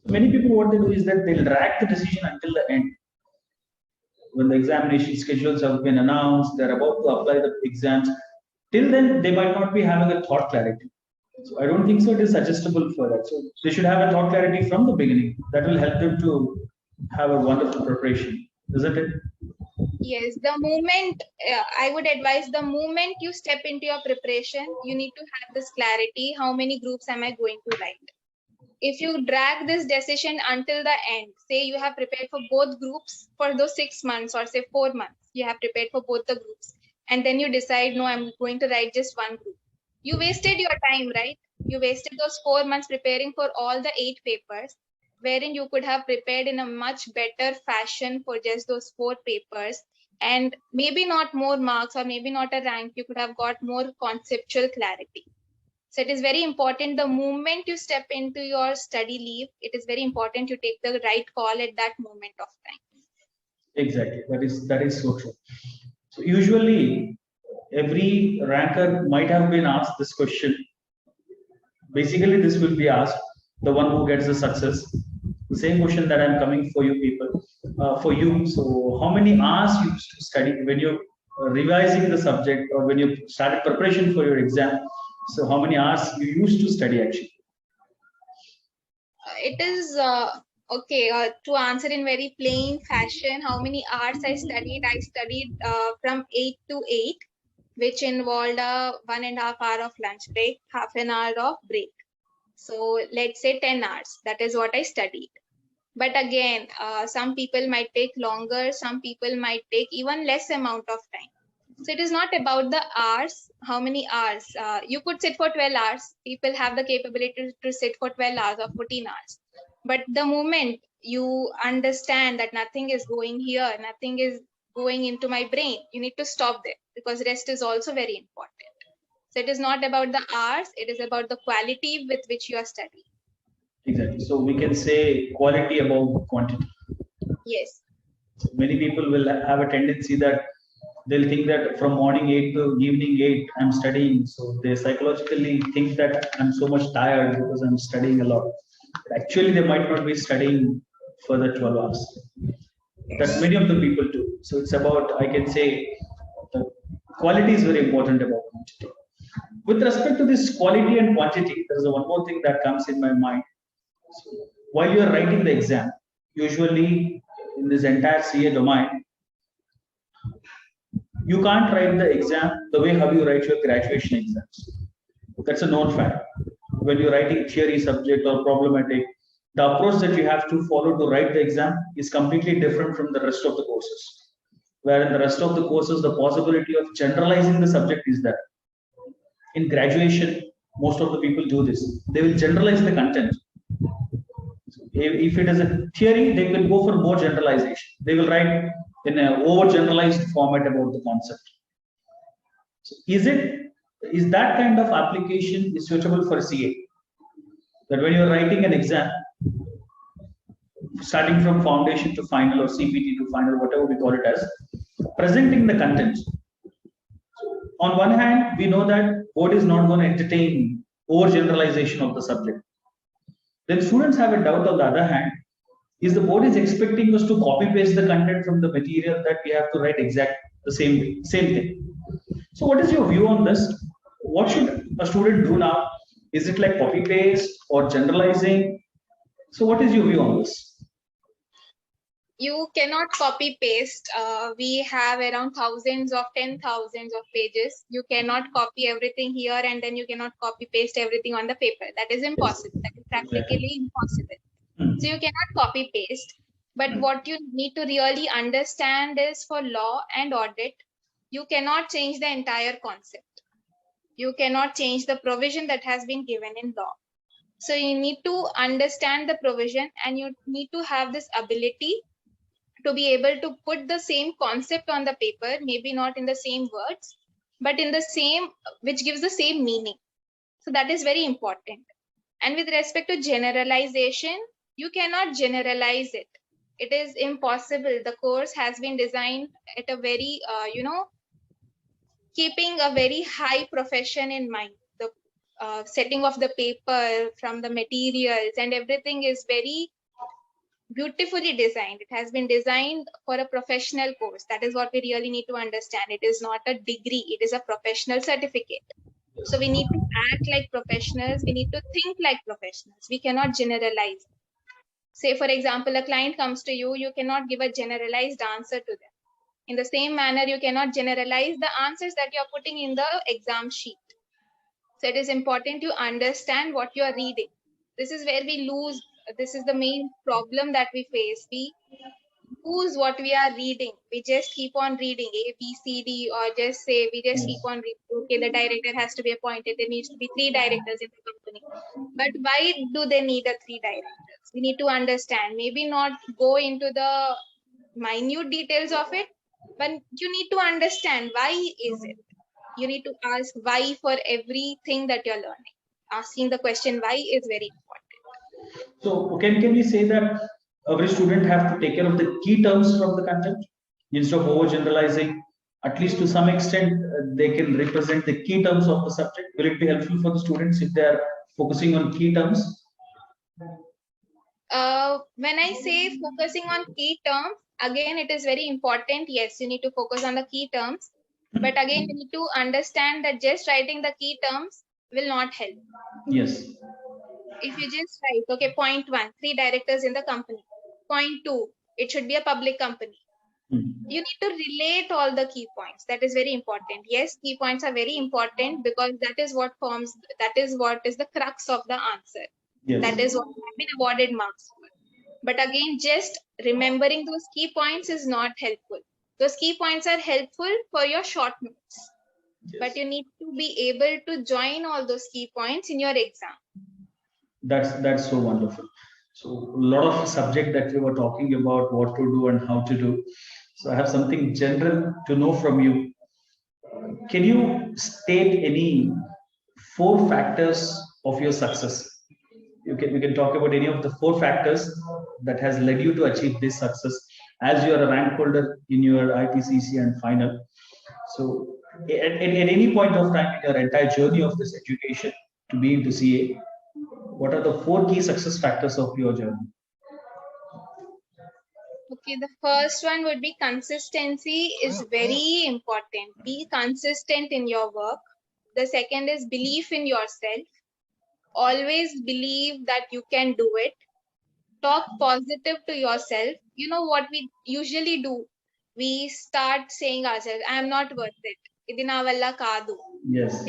Many people, what they do is that they'll drag the decision until the end. When the examination schedules have been announced, they're about to apply the exams. Till then, they might not be having a thought clarity. So I don't think so. It is suggestible for that. So they should have a thought clarity from the beginning. That will help them to have a wonderful preparation, isn't it? Yes, the moment I would advise, the moment you step into your preparation, you need to have this clarity. How many groups am I going to write? if you drag this decision until the end, say you have prepared for both groups for those 6 months or say 4 months, you have prepared for both the groups, and then you decide, no, I'm going to write just one group. You wasted your time, right? You wasted those 4 months preparing for all the 8 papers, wherein you could have prepared in a much better fashion for just those 4 papers, and maybe not more marks or maybe not a rank, you could have got more conceptual clarity. So it is very important the moment you step into your study leave, it is very important you take the right call at that moment of time. Exactly. That is so true. So usually every ranker might have been asked this question. Basically, this will be asked the one who gets the success. The same question that I'm coming for you people, for you. So how many hours you used to study when you're revising the subject or when you started preparation for your exam? So how many hours you used to study actually? It is okay to answer in very plain fashion. How many hours I studied? I studied from 8 to 8, which involved a 1.5 hour of lunch break, half an hour of break. So let's say 10 hours. That is what I studied. But again, some people might take longer, some people might take even less amount of time. So it is not about the hours, how many hours. You could sit for 12 hours. People have the capability to sit for 12 hours or 14 hours. But the moment you understand that nothing is going here, nothing is going into my brain, you need to stop there, because rest is also very important. So it is not about the hours, it is about the quality with which you are studying. Exactly. So we can say quality above quantity. Yes. Many people will have a tendency that they'll think that from morning 8 to evening 8 I'm studying, so they psychologically think that I'm so much tired because I'm studying a lot. But actually they might not be studying for the 12 hours that many of the people do. So it's about, I can say, the quality is very important about quantity. With respect to this quality and quantity, there's one more thing that comes in my mind. So while you are writing the exam, usually in this entire CA domain, you can't write the exam the way how you write your graduation exams. That's a known fact. When you're writing theory subject or problematic, the approach that you have to follow to write the exam is completely different from the rest of the courses. Where in the rest of the courses, the possibility of generalizing the subject is there. In graduation, most of the people do this. They will generalize the content. If it is a theory, they will go for more generalization. They will write in an over-generalized format about the concept. So is that kind of application is suitable for CA? That when you're writing an exam, starting from foundation to final or CPT to final, whatever we call it as, presenting the content. On one hand, we know that board is not going to entertain overgeneralization of the subject. Then students have a doubt on the other hand, is the board is expecting us to copy paste the content from the material that we have to write exact the same thing. So what is your view on this? What should a student do now? Is it like copy paste or generalizing? So what is your view on this? You cannot copy paste. We have around thousands of 10,000s of pages. You cannot copy everything here and then you cannot copy paste everything on the paper. That is impossible. That is practically impossible. So you cannot copy paste. But what you need to really understand is for law and audit, you cannot change the entire concept. You cannot change the provision that has been given in law. So you need to understand the provision and you need to have this ability to be able to put the same concept on the paper, maybe not in the same words, but in the same, which gives the same meaning. So that is very important. And with respect to generalization, you cannot generalize it. It is impossible. The course has been designed at a very, keeping a very high profession in mind. The setting of the paper from the materials and everything is very beautifully designed. It has been designed for a professional course. That is what we really need to understand. It is not a degree, it is a professional certificate. So we need to act like professionals. We need to think like professionals. We cannot generalize. Say, for example, a client comes to you, you cannot give a generalized answer to them. In the same manner, you cannot generalize the answers that you're putting in the exam sheet. So it is important to understand what you are reading. This is where we lose. This is the main problem that we face. We lose what we are reading. We just keep on reading A, B, C, D, or just say we just keep on reading. Okay, the director has to be appointed. There needs to be 3 directors in the company. But why do they need a 3 directors? We need to understand. Maybe not go into the minute details of it, but you need to understand why is it. You need to ask why for everything that you're learning. Asking the question why is very important. So can we say that every student have to take care of the key terms from the content instead of overgeneralizing? At least to some extent, they can represent the key terms of the subject. Will it be helpful for the students if they are focusing on key terms? When I say focusing on key terms, again, it is very important. Yes, you need to focus on the key terms. But again, you need to understand that just writing the key terms will not help. Yes. If you just write, okay, point 1, 3 directors in the company. Point 2, it should be a public company. You need to relate all the key points. That is very important. Yes, key points are very important because that is what is the crux of the answer. Yes. That is what have been awarded marks for. But again, just remembering those key points is not helpful. Those key points are helpful for your short notes. Yes. But you need to be able to join all those key points in your exam. That's so wonderful. So a lot of subject that we were talking about, what to do and how to do. So I have something general to know from you. Can you state any 4 factors of your success? We can talk about any of the 4 factors that has led you to achieve this success as you are a rank holder in your IPCC and final. So at any point of time in your entire journey of this education to be into CA, what are the 4 key success factors of your journey? Okay, the first one would be consistency is very important. Be consistent in your work. The second is belief in yourself. Always believe that you can do it. Talk positive to yourself. You know what we usually do? We start saying ourselves, I am not worth it. Idi na valla kaadu. Yes.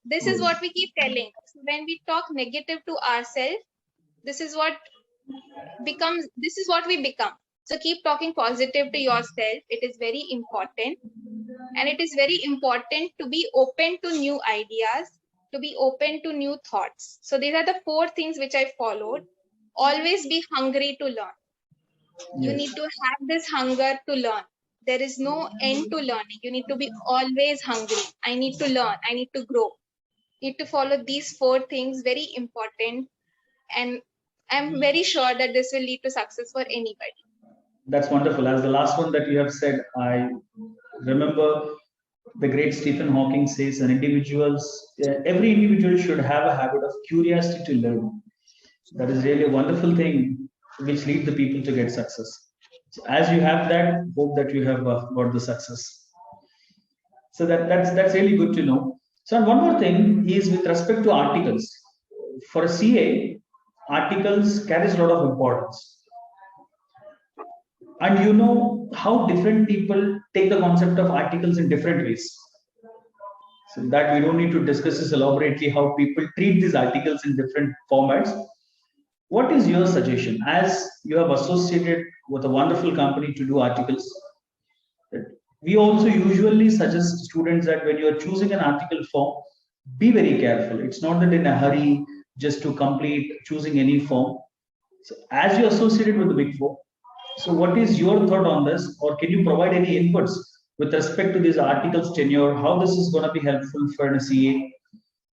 This is what we keep telling. So when we talk negative to ourselves, this is what we become. So keep talking positive to yourself. It is very important. And it is very important to be open to new ideas, to be open to new thoughts. So these are the 4 things which I followed. Always be hungry to learn. Yes. You need to have this hunger to learn. There is no end to learning. You need to be always hungry. I need to learn. I need to grow. You need to follow these 4 things, very important. And I'm very sure that this will lead to success for anybody. That's wonderful. As the last one that you have said, I remember the great Stephen Hawking says every individual should have a habit of curiosity to learn. That is really a wonderful thing which leads the people to get success. So as you have that, hope that you have got the success. So that's really good to know. So and one more thing is with respect to articles. For a CA, articles carries a lot of importance. And you know how different people take the concept of articles in different ways. So that we don't need to discuss this elaborately, how people treat these articles in different formats. What is your suggestion as you have associated with a wonderful company to do articles? We also usually suggest students that when you are choosing an article form, be very careful. It's not that in a hurry just to complete choosing any form. So as you associated with the Big Four, so what is your thought on this, or can you provide any inputs with respect to these articles tenure, how this is going to be helpful for an CA?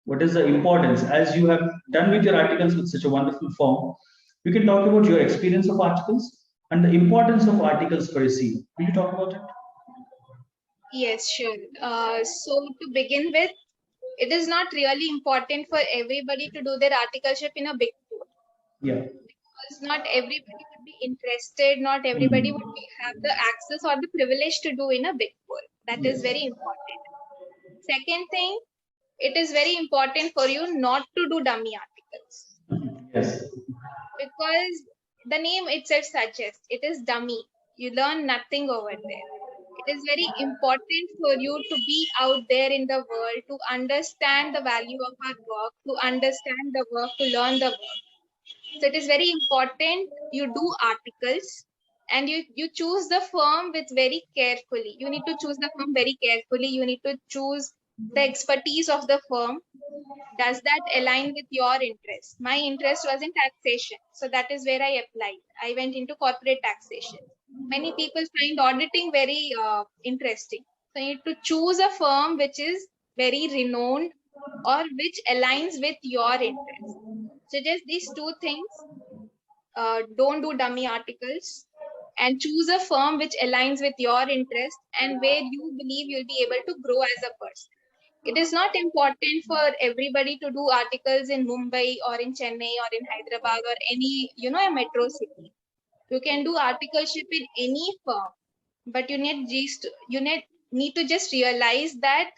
What is the importance as you have done with your articles with such a wonderful form? You can talk about your experience of articles and the importance of articles for a CA. Will you talk about it? Yes, sure. So to begin with, it is not really important for everybody to do their articleship in a Big Four. Yeah. Because not everybody would be interested, not everybody would have the access or the privilege to do in a Big Four. That is very important. Second thing, it is very important for you not to do dummy articles. Yes. Because the name itself suggests it is dummy. You learn nothing over there. It is very important for you to be out there in the world, to understand the value of our work, to understand the work, to learn the work. So it is very important you do articles, and you choose the firm with very carefully. You need to choose the firm very carefully. You need to choose the expertise of the firm. Does that align with your interest? My interest was in taxation, so that is where I applied. I went into corporate taxation. Many people find auditing very interesting. So you need to choose a firm which is very renowned or which aligns with your interest. So just these two things. Don't do dummy articles, and choose a firm which aligns with your interest and where you believe you'll be able to grow as a person. It is not important for everybody to do articles in Mumbai or in Chennai or in Hyderabad or any, a metro city. You can do articleship in any firm, but need to just realize that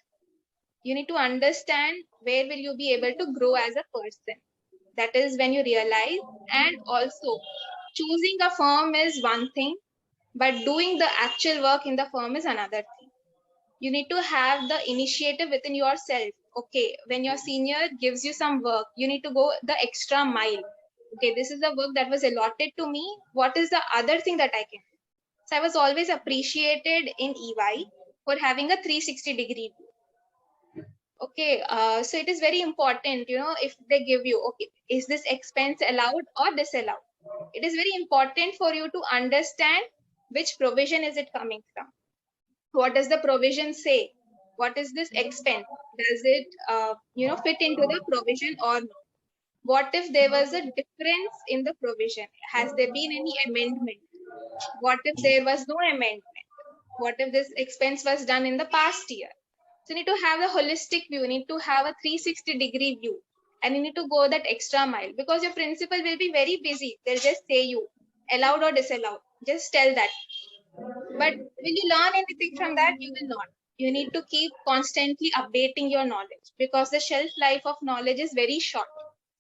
you need to understand where will you be able to grow as a person. That is when you realize. And also, choosing a firm is one thing, but doing the actual work in the firm is another thing. You need to have the initiative within yourself. Okay, when your senior gives you some work, you need to go the extra mile. Okay, this is the work that was allotted to me. What is the other thing that I can do? So I was always appreciated in EY for having a 360-degree view. Okay, so it is very important, if they give you, okay, is this expense allowed or disallowed? It is very important for you to understand which provision is it coming from. What does the provision say? What is this expense? Does it, fit into the provision or not? What if there was a difference in the provision? Has there been any amendment? What if there was no amendment? What if this expense was done in the past year? So you need to have a holistic view. You need to have a 360-degree view. And you need to go that extra mile because your principal will be very busy. They'll just say you allowed or disallowed. Just tell that. But will you learn anything from that? You will not. You need to keep constantly updating your knowledge because the shelf life of knowledge is very short.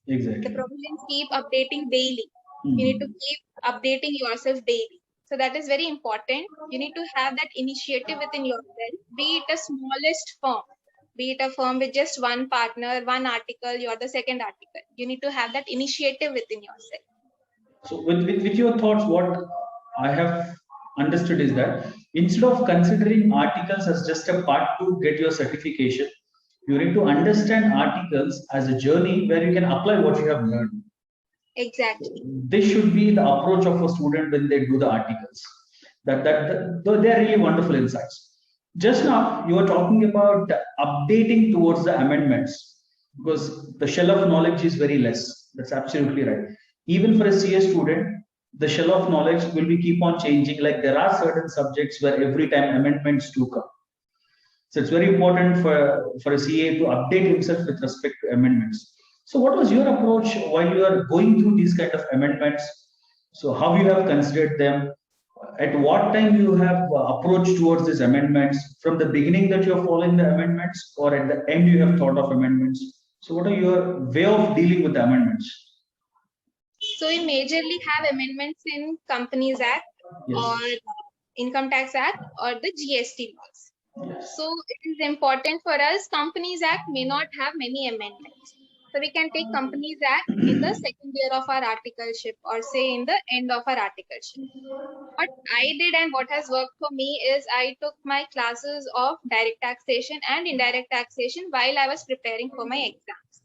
Exactly. The provisions keep updating daily. You need to keep updating yourself daily. So that is very important. You need to have that initiative within yourself, be it a smallest firm, be it a firm with just one partner, one article, you're the second article. You need to have that initiative within yourself. So with your thoughts, what I have understood is that instead of considering articles as just a part to get your certification, you need to understand articles as a journey where you can apply what you have learned. Exactly. This should be the approach of a student when they do the articles. Though they are really wonderful insights. Just now you were talking about updating towards the amendments because the shell of knowledge is very less. That's absolutely right. Even for a CA student, the shell of knowledge will be keep on changing. Like there are certain subjects where every time amendments do come. So it's very important for a CA to update himself with respect to amendments. So what was your approach while you are going through these kind of amendments? So how you have considered them? At what time you have approached towards these amendments? From the beginning that you're following the amendments, or at the end you have thought of amendments? So what are your way of dealing with the amendments? So we majorly have amendments in Companies Act or Income Tax Act or the GST laws. So it is important for us. Companies Act may not have many amendments. So we can take Companies Act in the second year of our articleship or say in the end of our articleship. What I did and what has worked for me is I took my classes of direct taxation and indirect taxation while I was preparing for my exams.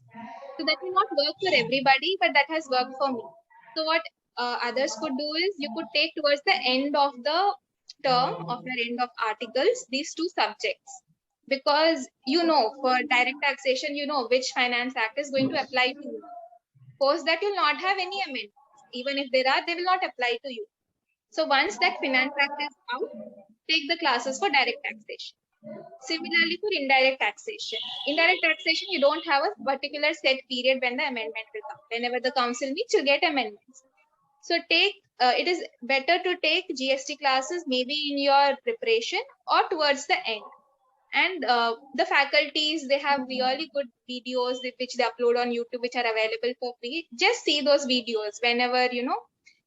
So that will not work for everybody, but that has worked for me. So what others could do is you could take towards the end of the term of your end of articles these two subjects, because for direct taxation which Finance Act is going to apply to you. Suppose that you'll not have any amendments. Even if there are, they will not apply to you. So once that Finance Act is out, take the classes for direct taxation. Similarly for indirect taxation. Indirect taxation, you don't have a particular set period when the amendment will come. Whenever the council meets, you get amendments. So it is better to take GST classes maybe in your preparation or towards the end. And the faculties, they have really good videos which they upload on YouTube, which are available for free. Just see those videos whenever,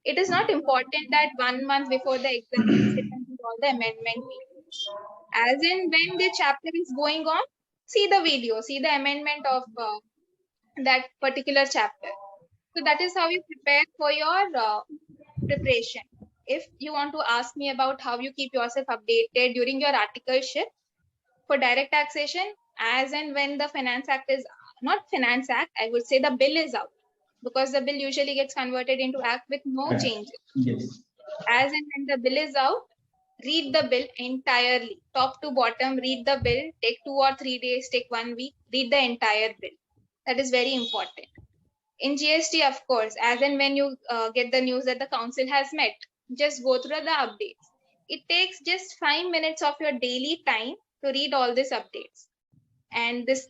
it is not important that 1 month before the exam you sit and do all the amendment videos. As in when the chapter is going on, see the video, see the amendment of that particular chapter. So that is how you prepare for your preparation. If you want to ask me about how you keep yourself updated during your articleship for direct taxation, as and when the Finance Act is not Finance Act, I would say the bill is out, because the bill usually gets converted into act with no Right. changes. Yes. As and when the bill is out, read the bill entirely, top to bottom, read the bill, take 2 or 3 days, take 1 week, read the entire bill. That is very important. In GST, of course, as and when you get the news that the council has met, just go through the updates. It takes just 5 minutes of your daily time to read all these updates. And this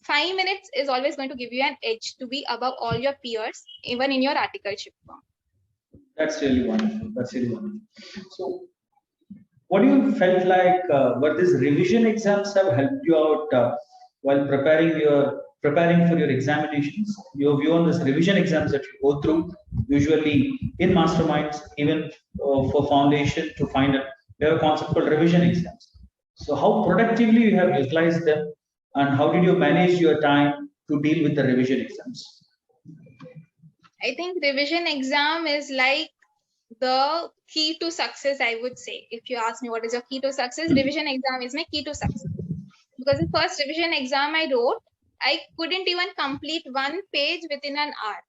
5 minutes is always going to give you an edge to be above all your peers, even in your articleship form. That's really wonderful. That's really wonderful. So, what do you felt like? What these revision exams have helped you out while preparing for your examinations? Your view on this revision exams that you go through, usually in masterminds, even for foundation to final, we have a concept called revision exams. So, how productively you have utilized them, and how did you manage your time to deal with the revision exams? I think revision exam is like the key to success, I would say. If you ask me what is your key to success, revision exam is my key to success. Because the first revision exam I wrote, I couldn't even complete 1 page within an hour.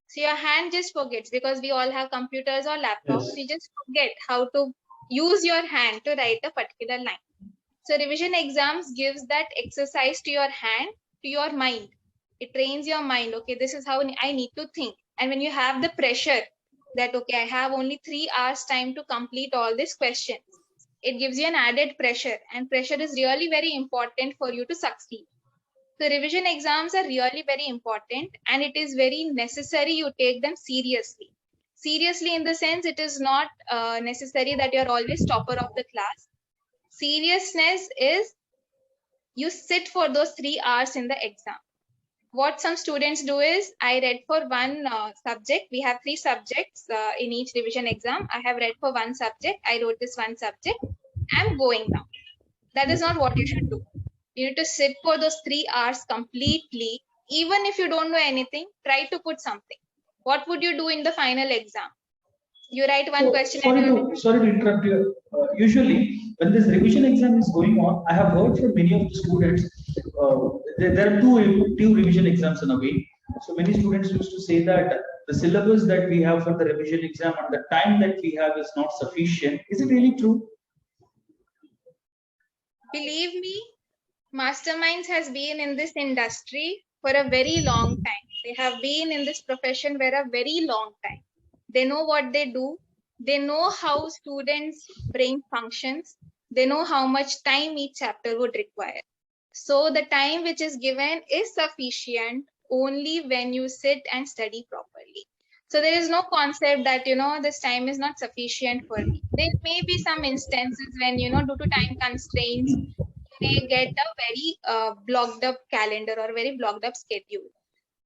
So your hand just forgets, because we all have computers or laptops. Yes. You just forget how to use your hand to write a particular line. So revision exams gives that exercise to your hand, to your mind. It trains your mind. Okay, this is how I need to think. And when you have the pressure that, okay, I have only 3 hours time to complete all these questions, it gives you an added pressure, and pressure is really very important for you to succeed. So revision exams are really very important, and it is very necessary you take them seriously. Seriously in the sense, it is not necessary that you're always topper of the class. Seriousness is you sit for those 3 hours in the exam. What some students do is, I read for one subject. We have 3 subjects in each revision exam. I have read for one subject. I wrote this one subject. I'm going down. That is not what you should do. You need to sit for those 3 hours completely. Even if you don't know anything, try to put something. What would you do in the final exam? You write one question. Sorry to interrupt you. Usually, when this revision exam is going on, I have heard from many of the students. There are two revision exams in a week. So many students used to say that the syllabus that we have for the revision exam and the time that we have is not sufficient. Is it really true? Believe me, Masterminds has been in this industry for a very long time. They have been in this profession for a very long time. They know what they do. They know how students' brain functions. They know how much time each chapter would require. So the time which is given is sufficient only when you sit and study properly. So there is no concept that, this time is not sufficient for me. There may be some instances when, due to time constraints, may get a very blocked up calendar or very blocked up schedule.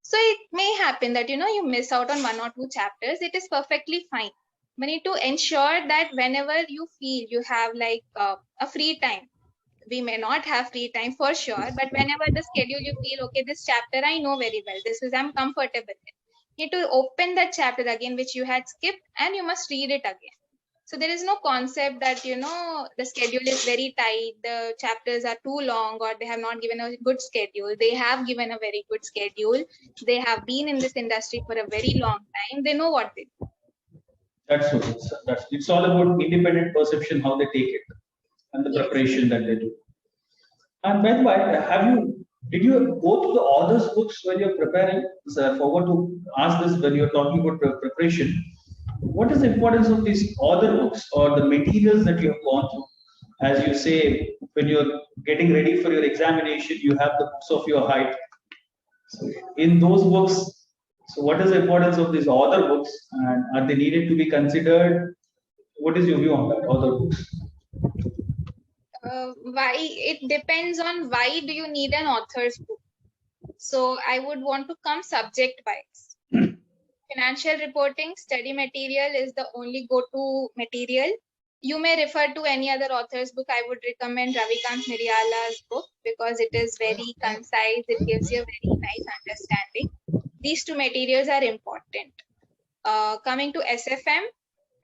So it may happen that, you miss out on 1 or 2 chapters. It is perfectly fine. We need to ensure that whenever you feel you have like a free time, we may not have free time for sure, but whenever the schedule you feel, okay, this chapter I know very well, this is I'm comfortable with. You need to open that chapter again, which you had skipped, and you must read it again. So there is no concept that, the schedule is very tight, the chapters are too long, or they have not given a good schedule. They have given a very good schedule. They have been in this industry for a very long time. They know what they do. That's what it's all about independent perception, how they take it, and the Yes. preparation that they do. And by the way, did you go to the author's books when you're preparing? So I forgot to ask this when you're talking about preparation. What is the importance of these author books or the materials that you have gone through? As you say, when you're getting ready for your examination, you have the books of your height. So in those books, so what is the importance of these author books, and are they needed to be considered? What is your view on that, author books? Why it depends on why do you need an author's book. So I would want to come subject wise. Financial reporting study material is the only go-to material You may refer to any other author's book. I would recommend Ravikant Niriyala's book because it is very concise. It gives you a very nice understanding. These two materials are important. Coming to SFM,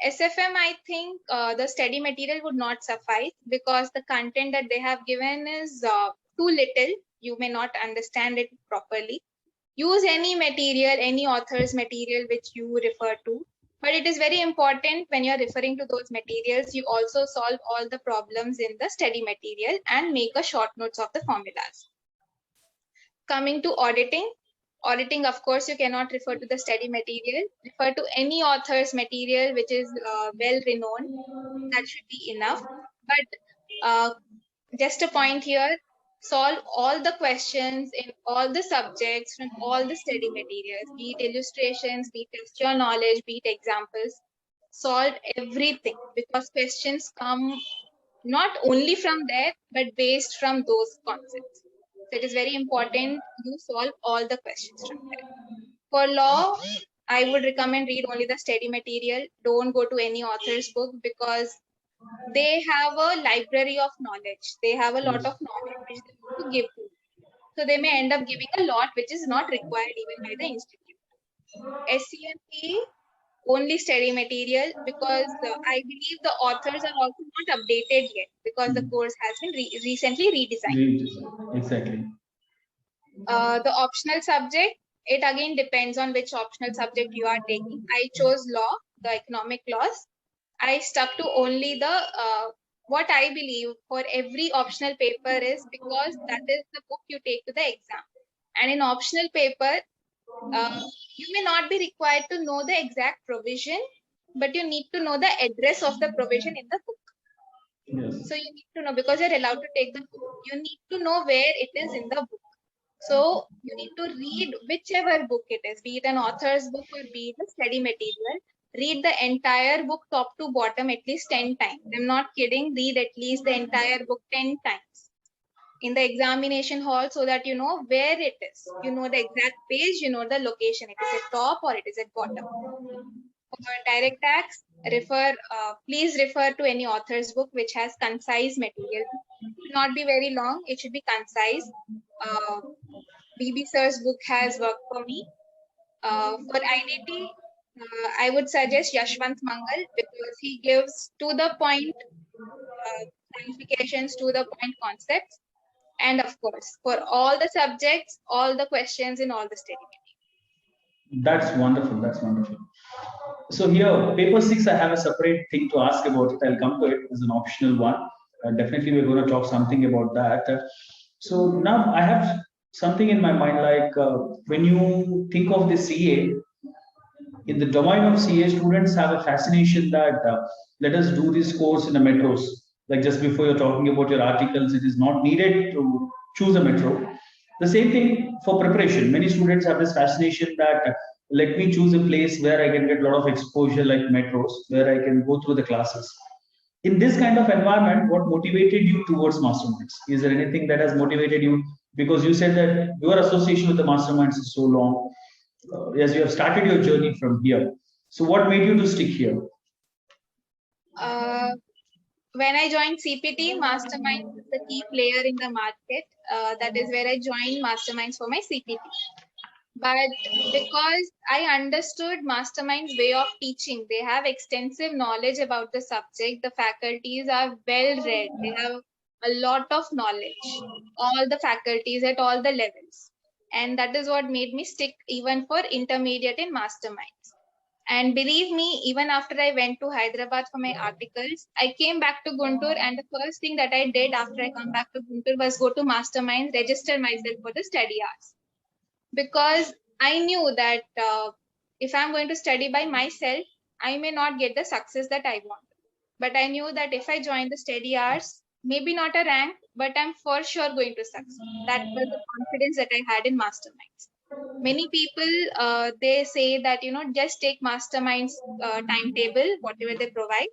I think the study material would not suffice because the content that they have given is too little. You may not understand it properly. Use any material, any author's material which you refer to. But it is very important when you're referring to those materials, you also solve all the problems in the study material and make a short notes of the formulas. Coming to auditing, of course, you cannot refer to the study material. Refer to any author's material which is well renowned. That should be enough. But just a point here, solve all the questions in all the subjects from all the study materials, be it illustrations, be it test your knowledge, be it examples. Solve everything because questions come not only from there, but based from those concepts. So it is very important you solve all the questions from there. For law, I would recommend read only the study material. Don't go to any author's book because they have a library of knowledge. They have a lot of knowledge which they want to give to you. So they may end up giving a lot which is not required even by the institute. SCMP, only study material because I believe the authors are also not updated yet because the course has been recently redesigned. Exactly. The optional subject, it again depends on which optional subject you are taking. I chose law, the economic laws. I stuck to only the what I believe for every optional paper is because that is the book you take to the exam. And in optional paper, you may not be required to know the exact provision, but you need to know the address of the provision in the book. Yes. So you need to know because you're allowed to take the book. You need to know where it is in the book. So you need to read whichever book it is, be it an author's book or be it a study material. Read the entire book top to bottom at least 10 times. I'm not kidding. Read at least the entire book 10 times in the examination hall so that you know where it is. You know the exact page, you know the location. It is at top or it is at bottom. For direct tax, please refer to any author's book which has concise material. It should not be very long. It should be concise. BB Sir's book has worked for me. For IDT, I would suggest Yashwant Mangal because he gives to the point clarifications, to the point concepts. And of course, for all the subjects, all the questions in all the study material. That's wonderful. That's wonderful. So here, paper 6, I have a separate thing to ask about it. I'll come to it as an optional one. Definitely, we're going to talk something about that. So now I have something in my mind, like when you think of the CA, in the domain of CA, students have a fascination that let us do this course in the metros. Like just before you're talking about your articles, it is not needed to choose a metro. The same thing for preparation. Many students have this fascination that let me choose a place where I can get a lot of exposure, like metros, where I can go through the classes. In this kind of environment, what motivated you towards masterminds? Is there anything that has motivated you? Because you said that your association with the masterminds is so long, as you have started your journey from here. So, what made you to stick here? When I joined CPT, Masterminds is the key player in the market. That is where I joined Masterminds for my CPT. But because I understood Mastermind's way of teaching, they have extensive knowledge about the subject. The faculties are well read. They have a lot of knowledge, all the faculties at all the levels. And that is what made me stick even for intermediate in Masterminds. And believe me, even after I went to Hyderabad for my articles, I came back to Guntur, and the first thing that I did after I come back to Guntur was go to Masterminds, register myself for the study hours. Because I knew that if I'm going to study by myself, I may not get the success that I want. But I knew that if I join the study hours, maybe not a rank, but I'm for sure going to succeed. That was the confidence that I had in Masterminds. Many people, they say that, just take Masterminds timetable, whatever they provide,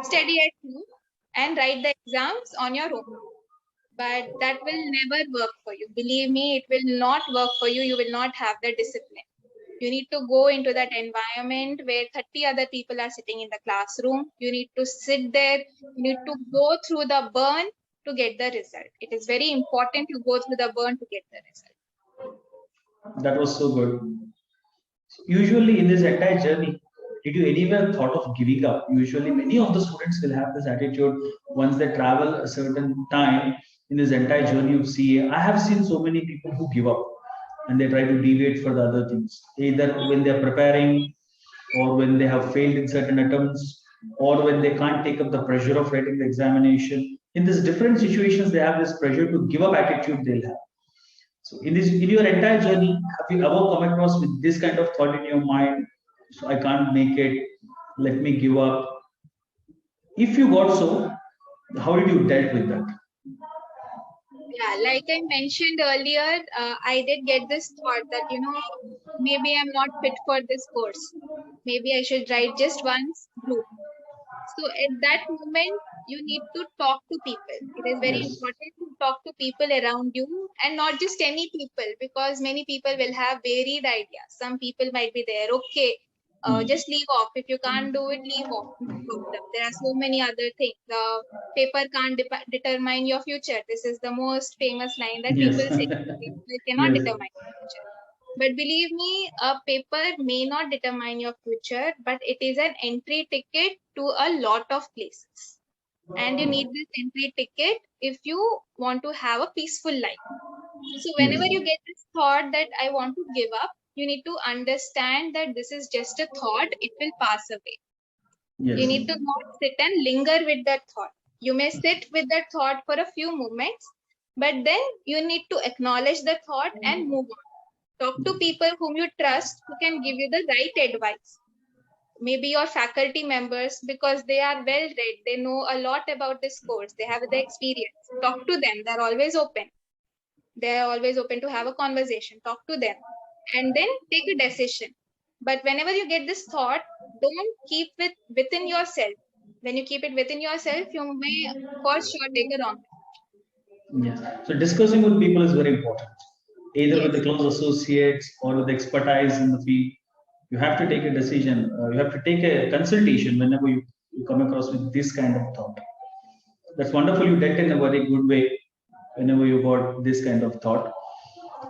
study at home and write the exams on your own. But that will never work for you. Believe me, it will not work for you. You will not have the discipline. You need to go into that environment where 30 other people are sitting in the classroom. You need to sit there. You need to go through the burn to get the result. It is very important to go through the burn to get the result. That was so good. Usually in this entire journey, did you anywhere thought of giving up? Usually many of the students will have this attitude once they travel a certain time in this entire journey of CA. I have seen so many people who give up and they try to deviate for the other things, either when they're preparing or when they have failed in certain attempts or when they can't take up the pressure of writing the examination. In these different situations, they have this pressure to give up attitude they'll have. So in your entire journey, have you ever come across with this kind of thought in your mind? So I can't make it. Let me give up. If you got so, how did you dealt with that? Yeah, like I mentioned earlier, I did get this thought that, maybe I'm not fit for this course. Maybe I should write just once group. So at that moment, you need to talk to people. It is very Yes. important to talk to people around you and not just any people, because many people will have varied ideas. Some people might be there, okay, just leave off. If you can't do it, leave off. No problem. There are so many other things. The paper can't determine your future. This is the most famous line that Yes. people say. Paper cannot Yes. determine your future. But believe me, a paper may not determine your future, but it is an entry ticket to a lot of places. And you need this entry ticket if you want to have a peaceful life. So whenever you Yes. get this thought that I want to give up, you need to understand that this is just a thought, it will pass away. You Yes. need to not sit and linger with that thought. You may sit with that thought for a few moments, but then you need to acknowledge the thought and move on. Talk to people whom you trust who can give you the right advice. Maybe your faculty members, because they are well read, they know a lot about this course, they have the experience. Talk to them, they're always open. They're always open to have a conversation. Talk to them and then take a decision. But whenever you get this thought, don't keep it within yourself. When you keep it within yourself, you may for sure take a wrong decision. Yes. So discussing with people is very important, either with the Yes. close associates or with expertise in the field. You have to take a decision. You have to take a consultation whenever you come across with this kind of thought. That's wonderful. You dealt in a very good way whenever you got this kind of thought.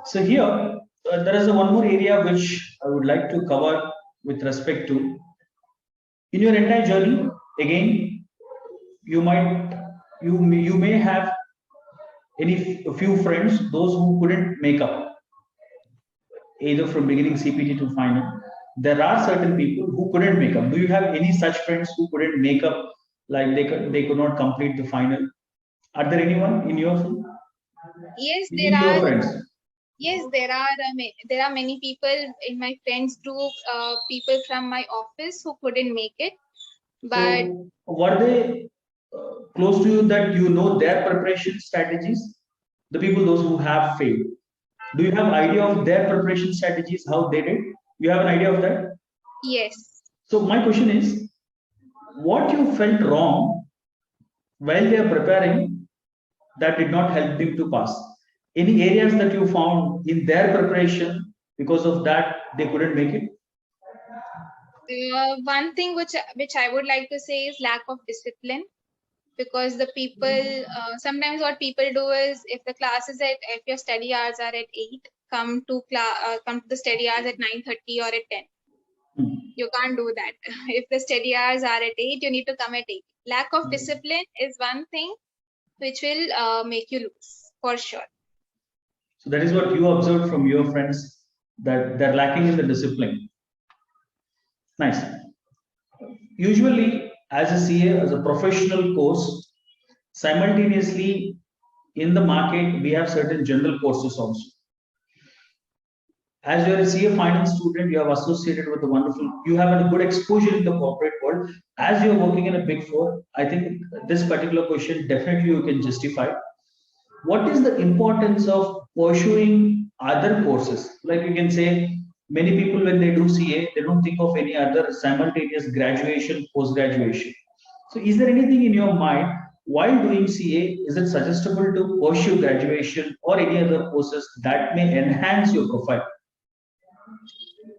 So here, there is one more area which I would like to cover with respect to in your entire journey. Again, you might you may have a few friends those who couldn't make up either from beginning CPT to final. There are certain people who couldn't make up. Do you have any such friends who couldn't make up, like they could not complete the final? Are there anyone in your field? Yes, In your friends? Yes, there are many people in my friends group, people from my office who couldn't make it. But So were they close to you that you know their preparation strategies? The people those who have failed. Do you have idea of their preparation strategies? How they did? You have an idea of that? yes, So my question is, what you felt wrong while they are preparing that did not help them to pass? Any areas that you found in their preparation because of that they couldn't make it? one thing which I would like to say is lack of discipline. Because the people sometimes what people do is, if your study hours are at 8, come to the study hours at 9:30 or at 10. Hmm. You can't do that. If the study hours are at 8, you need to come at 8. Lack of discipline is one thing which will make you lose for sure. So that is what you observed from your friends, that they're lacking in the discipline. Nice. Usually, as a CA, as a professional course, simultaneously in the market, we have certain general courses also. As you're a CA finance student, you have associated with the wonderful, you have a good exposure in the corporate world. As you're working in a big four, I think this particular question definitely you can justify. What is the importance of pursuing other courses? Like you can say, many people when they do CA, they don't think of any other simultaneous graduation, post graduation. So, is there anything in your mind while doing CA? Is it suggestible to pursue graduation or any other courses that may enhance your profile?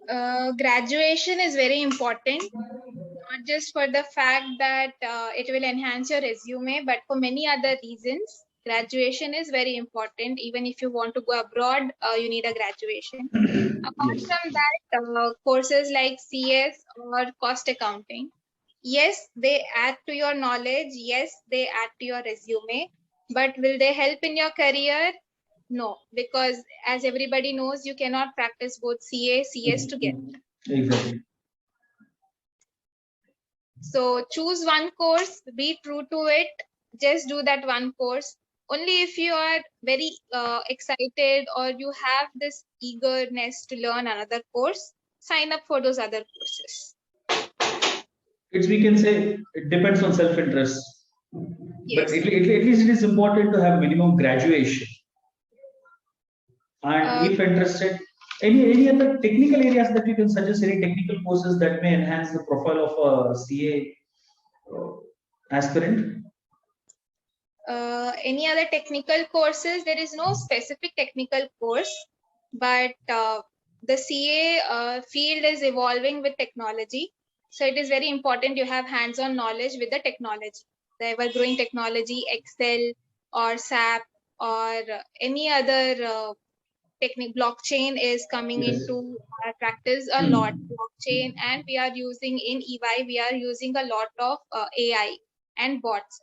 Graduation is very important, not just for the fact that it will enhance your resume, but for many other reasons. Graduation is very important. Even if you want to go abroad, you need a graduation. Apart Yes. from that, courses like CS or cost accounting, yes, they add to your knowledge. Yes, they add to your resume. But will they help in your career? No, because as everybody knows, you cannot practice both CA, CS together. Exactly. So choose one course, be true to it, just do that one course. Only if you are very excited or you have this eagerness to learn another course, sign up for those other courses. It's, we can say it depends on self-interest. But Yes. at least it is important to have minimum graduation. And if interested, any other technical areas that you can suggest, any technical courses that may enhance the profile of a CA aspirant? Any other technical courses? There is no specific technical course, but the CA field is evolving with technology. So it is very important you have hands-on knowledge with the technology, the ever-growing technology, Excel or SAP or any other technique. Blockchain is coming Yes. into our practice a lot. Blockchain, and we are using in EY, we are using a lot of AI and bots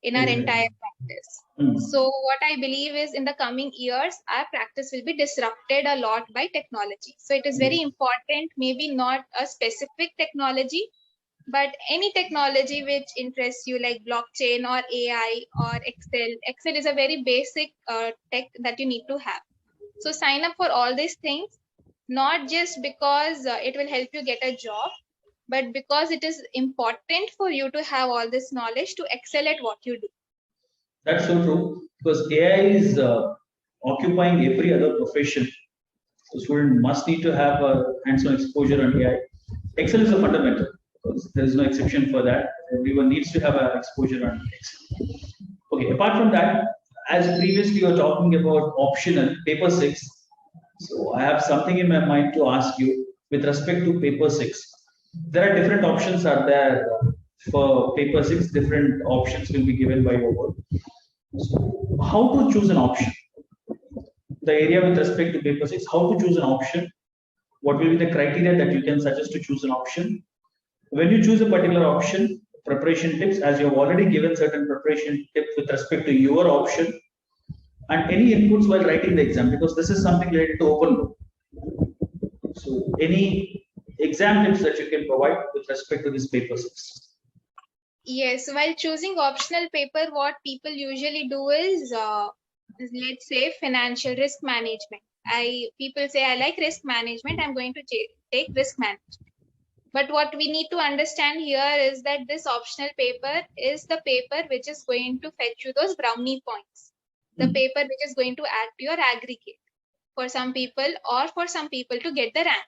in our Exactly. entire practice. So what I believe is in the coming years, our practice will be disrupted a lot by technology. So it is very important, maybe not a specific technology, but any technology which interests you, like blockchain or AI or Excel. Excel is a very basic tech that you need to have. So sign up for all these things, not just because it will help you get a job, but because it is important for you to have all this knowledge to excel at what you do. That's so true, because AI is occupying every other profession. So student must need to have a hands-on exposure on AI. Excel is a fundamental, because there is no exception for that. Everyone needs to have an exposure on Excel. Okay, apart from that, as previously you were talking about optional paper 6, so I have something in my mind to ask you with respect to paper 6. There are different options are there for paper 6. Different options will be given by your board. So how to choose an option? The area with respect to paper 6, how to choose an option? What will be the criteria that you can suggest to choose an option? When you choose a particular option, preparation tips, as you have already given certain preparation tips with respect to your option, and any inputs while writing the exam, because this is something related to open book. So any exam tips that you can provide with respect to this paper 6? Yes, while choosing optional paper, what people usually do is, let's say, financial risk management. People say, I like risk management, I'm going to take risk management. But what we need to understand here is that this optional paper is the paper which is going to fetch you those brownie points, the paper which is going to add to your aggregate for some people, or for some people to get the rank.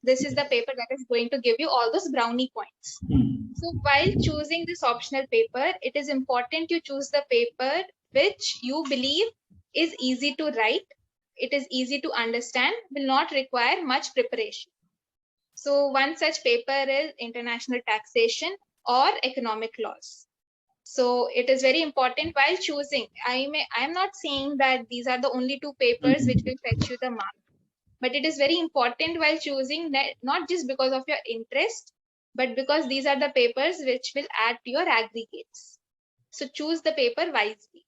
This is the paper that is going to give you all those brownie points. So while choosing this optional paper, it is important you choose the paper which you believe is easy to write, it is easy to understand, will not require much preparation. So one such paper is international taxation or economic laws. So it is very important while choosing. I am not saying that these are the only two papers which will fetch you the mark, but it is very important while choosing, not just because of your interest, but because these are the papers which will add to your aggregates. So choose the paper wisely.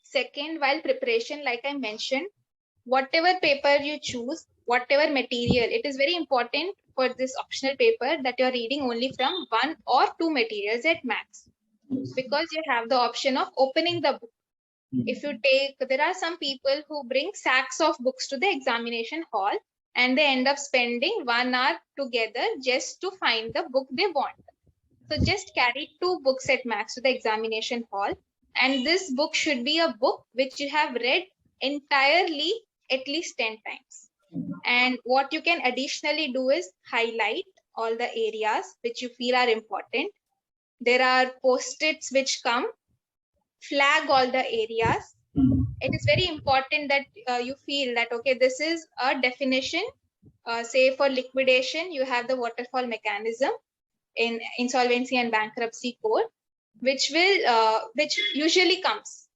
Second, while preparation, like I mentioned, whatever paper you choose, whatever material, it is very important for this optional paper that you're reading only from 1 or 2 materials at max, because you have the option of opening the book. If you take, there are some people who bring sacks of books to the examination hall and they end up spending 1 hour together just to find the book they want. So just carry 2 books at max to the examination hall. And this book should be a book which you have read entirely at least 10 times. And what you can additionally do is highlight all the areas which you feel are important. There are post-its which come, flag all the areas. It is very important that you feel that, okay, this is a definition say for liquidation, you have the waterfall mechanism in insolvency and bankruptcy code, which usually comes.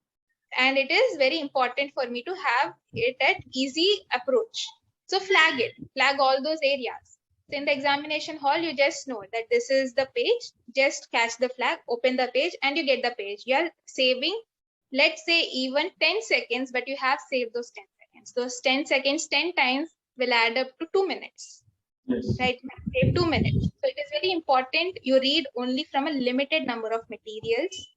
And it is very important for me to have it at easy approach. So flag it, flag all those areas. So in the examination hall, you just know that this is the page, just catch the flag, open the page, and you get the page. You are saving, let's say even 10 seconds, but you have saved those 10 seconds. Those 10 seconds, 10 times will add up to 2 minutes. Yes. Right, save 2 minutes. So it is very important you read only from a limited number of materials,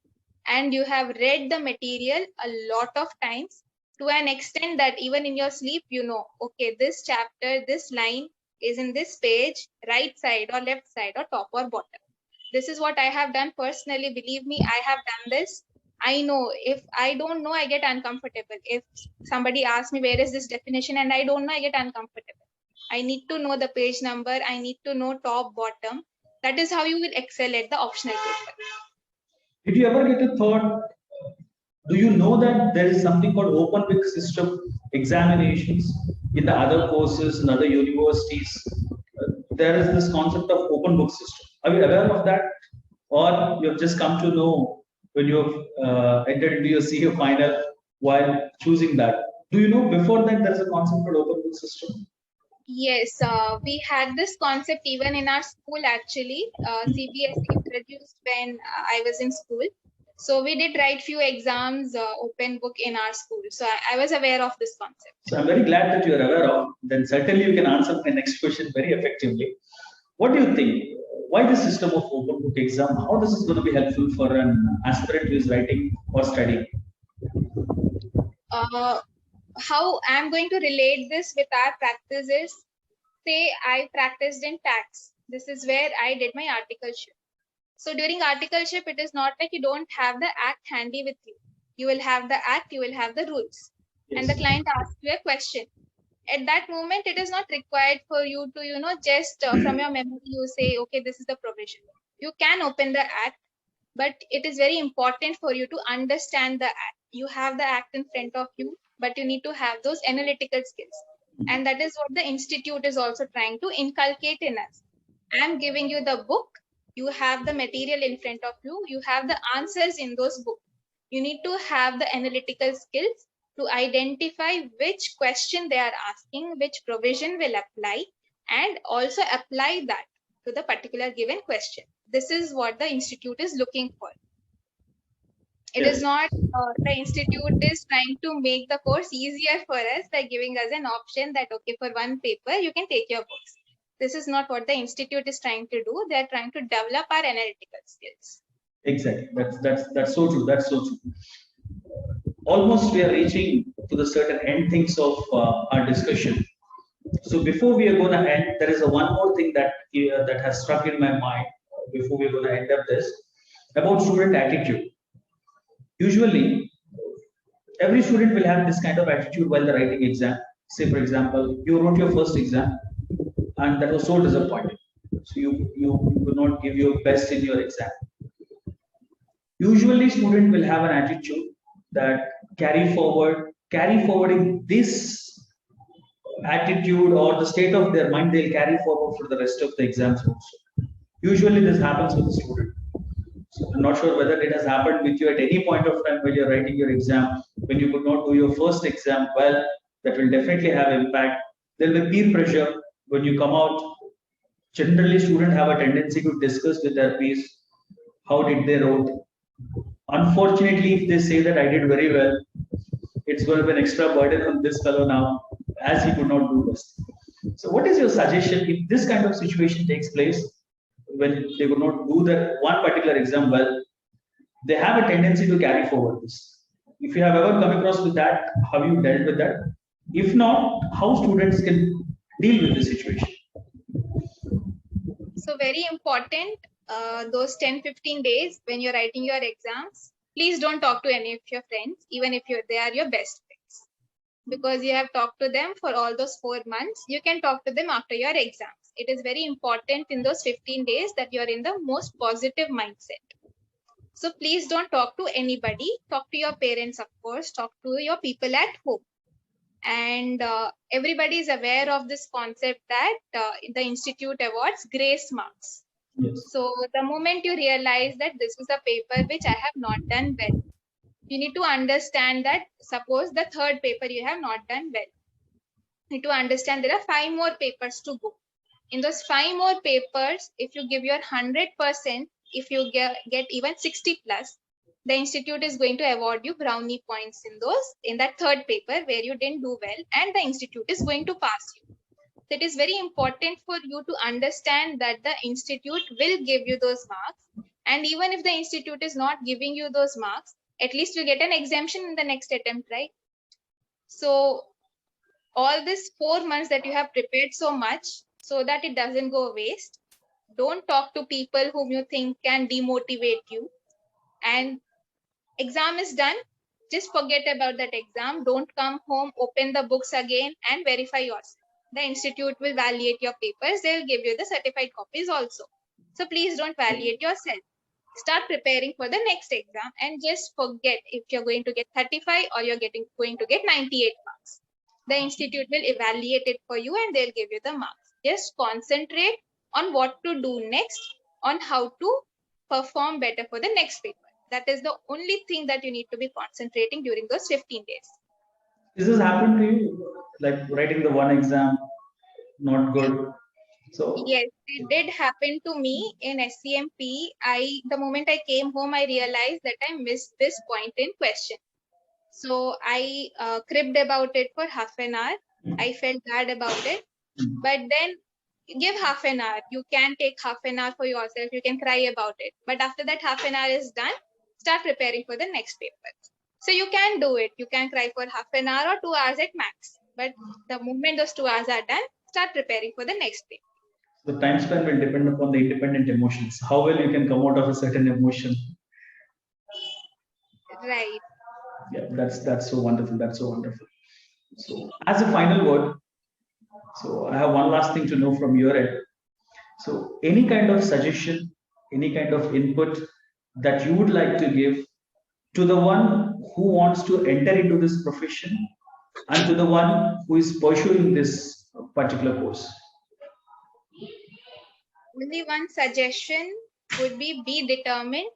and you have read the material a lot of times to an extent that even in your sleep, you know, okay, this chapter, this line is in this page, right side or left side or top or bottom. This is what I have done personally. Believe me, I have done this. I know if I don't know, I get uncomfortable. If somebody asks me where is this definition and I don't know, I get uncomfortable. I need to know the page number. I need to know top, bottom. That is how you will excel at the optional paper. Did you ever get a thought? Do you know that there is something called open book system examinations in the other courses in other universities? There is this concept of open book system. Are you aware of that, or you have just come to know when you have entered into your CA final while choosing that? Do you know before that there is a concept called open book system? Yes, we had this concept even in our school actually. CBSE introduced when I was in school. So we did write few exams open book in our school. So I was aware of this concept. So I'm very glad that you are aware of. Then certainly you can answer my next question very effectively. What do you think? Why the system of open book exam? How this is going to be helpful for an aspirant who is writing or studying? How I'm going to relate this with our practice is, say I practiced in tax. This is where I did my articleship. So during articleship, it is not like you don't have the act handy with you. You will have the act, you will have the rules. Yes. And the client asks you a question. At that moment, it is not required for you to, just from your memory, you say, okay, this is the provision. You can open the act, but it is very important for you to understand the act. You have the act in front of you, but you need to have those analytical skills. And that is what the institute is also trying to inculcate in us. I'm giving you the book. You have the material in front of you. You have the answers in those books. You need to have the analytical skills to identify which question they are asking, which provision will apply, and also apply that to the particular given question. This is what the institute is looking for. It is not, the institute is trying to make the course easier for us by giving us an option that, okay, for one paper, you can take your books. This is not what the institute is trying to do. They are trying to develop our analytical skills. Exactly. That's so true. That's so true. Almost we are reaching to the certain end things of our discussion. So before we are going to end, there is one more thing that that has struck in my mind before we're going to end up this about student attitude. Usually, every student will have this kind of attitude while they're writing exam. Say, for example, you wrote your first exam, and that was so disappointing. So you could not give your best in your exam. Usually, student will have an attitude that carrying this attitude or the state of their mind, they'll carry forward for the rest of the exams also. Usually, this happens with the student. So I'm not sure whether it has happened with you at any point of time when you're writing your exam, when you could not do your first exam well. That will definitely have impact. There will be peer pressure when you come out. Generally, students have a tendency to discuss with their peers how did they wrote. Unfortunately, if they say that I did very well, it's going to be an extra burden on this fellow now, as he could not do this. So, what is your suggestion if this kind of situation takes place when they could not do that one particular exam well? They have a tendency to carry forward this. If you have ever come across with that, how you dealt with that? If not, how students can deal with the situation? So very important, those 10-15 days when you're writing your exams, please don't talk to any of your friends, even if they are your best friends. Because you have talked to them for all those 4 months, you can talk to them after your exams. It is very important in those 15 days that you're in the most positive mindset. So please don't talk to anybody. Talk to your parents, of course. Talk to your people at home. and everybody is aware of this concept that the institute awards grace marks. Yes. So the moment you realize that this is a paper which I have not done well, you need to understand that suppose the third paper you have not done well. You need to understand there are 5 more papers to go. In those 5 more papers, if you give your 100%, if you get even 60 plus, the institute is going to award you brownie points in that third paper where you didn't do well, and the institute is going to pass you. So it is very important for you to understand that the institute will give you those marks, and even if the institute is not giving you those marks, at least you get an exemption in the next attempt, right? So all this 4 months that you have prepared so much, so that it doesn't go waste, don't talk to people whom you think can demotivate you. And exam is done, just forget about that exam. Don't come home, open the books again and verify yourself. The institute will validate your papers. They'll give you the certified copies also. So please don't validate yourself. Start preparing for the next exam and just forget if you're going to get 35 or you're going to get 98 marks. The institute will evaluate it for you and they'll give you the marks. Just concentrate on what to do next, on how to perform better for the next paper. That is the only thing that you need to be concentrating during those 15 days. Is this happened to you? Like writing the one exam, not good. So yes, it did happen to me in SCMP. The moment I came home, I realized that I missed this point in question. So I cribbed about it for half an hour. I felt bad about it, but then give half an hour. You can take half an hour for yourself. You can cry about it. But after that half an hour is done, start preparing for the next paper. So you can do it. You can cry for half an hour or 2 hours at max. But the moment those 2 hours are done, start preparing for the next paper. the time span will depend upon the independent emotions. How well you can come out of a certain emotion. Right. Yeah, that's so wonderful. That's so wonderful. So as a final word, so I have one last thing to know from your end. So any kind of suggestion, any kind of input that you would like to give to the one who wants to enter into this profession and to the one who is pursuing this particular course. Only one suggestion would be determined.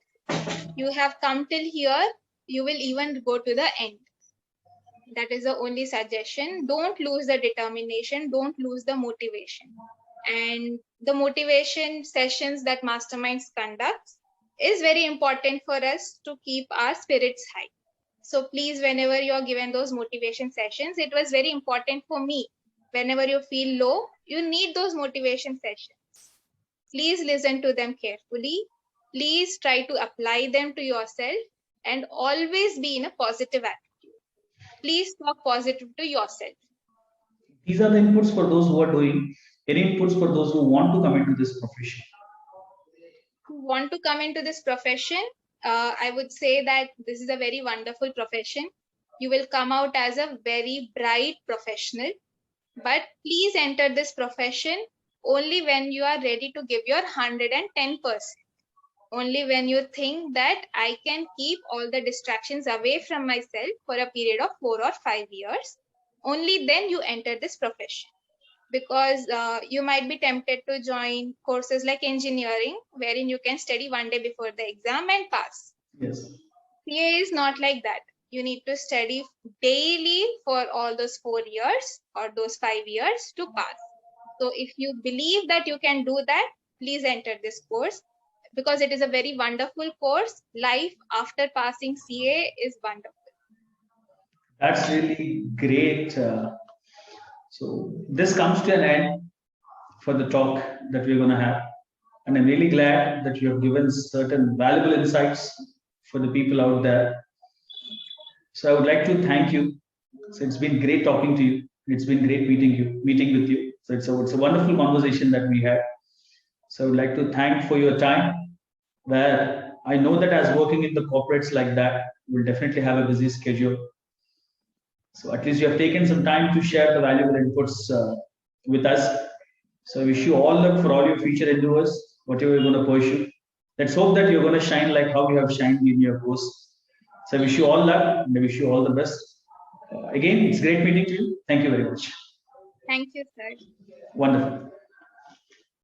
You have come till here, you will even go to the end. That is the only suggestion. Don't lose the determination, don't lose the motivation. And the motivation sessions that Masterminds conducts is very important for us to keep our spirits high. So please, whenever you are given those motivation sessions, it was very important for me. Whenever you feel low, you need those motivation sessions. Please listen to them carefully. Please try to apply them to yourself and always be in a positive attitude. Please talk positive to yourself. These are the inputs for those who are doing. Any inputs for those who want to come into this profession? Who want to come into this profession, I would say that this is a very wonderful profession. You will come out as a very bright professional. But please enter this profession only when you are ready to give your 110%. Only when you think that I can keep all the distractions away from myself for a period of 4 or 5 years, only then you enter this profession. Because you might be tempted to join courses like engineering, wherein you can study one day before the exam and pass. Yes. CA is not like that. You need to study daily for all those 4 years or those 5 years to pass. So if you believe that you can do that, please enter this course because it is a very wonderful course. Life after passing CA is wonderful. That's really great. So this comes to an end for the talk that we're going to have. And I'm really glad that you have given certain valuable insights for the people out there. So I would like to thank you. So it's been great talking to you. It's been great meeting with you. So it's a wonderful conversation that we had. So I would like to thank for your time, where I know that as working in the corporates like that, we'll definitely have a busy schedule. So at least you have taken some time to share the valuable inputs with us. So I wish you all luck for all your future endeavors, whatever you're going to pursue. Let's hope that you're going to shine like how you have shined in your course. So I wish you all luck and I wish you all the best. Again, it's great meeting to you. Thank you very much. Thank you, sir. Wonderful.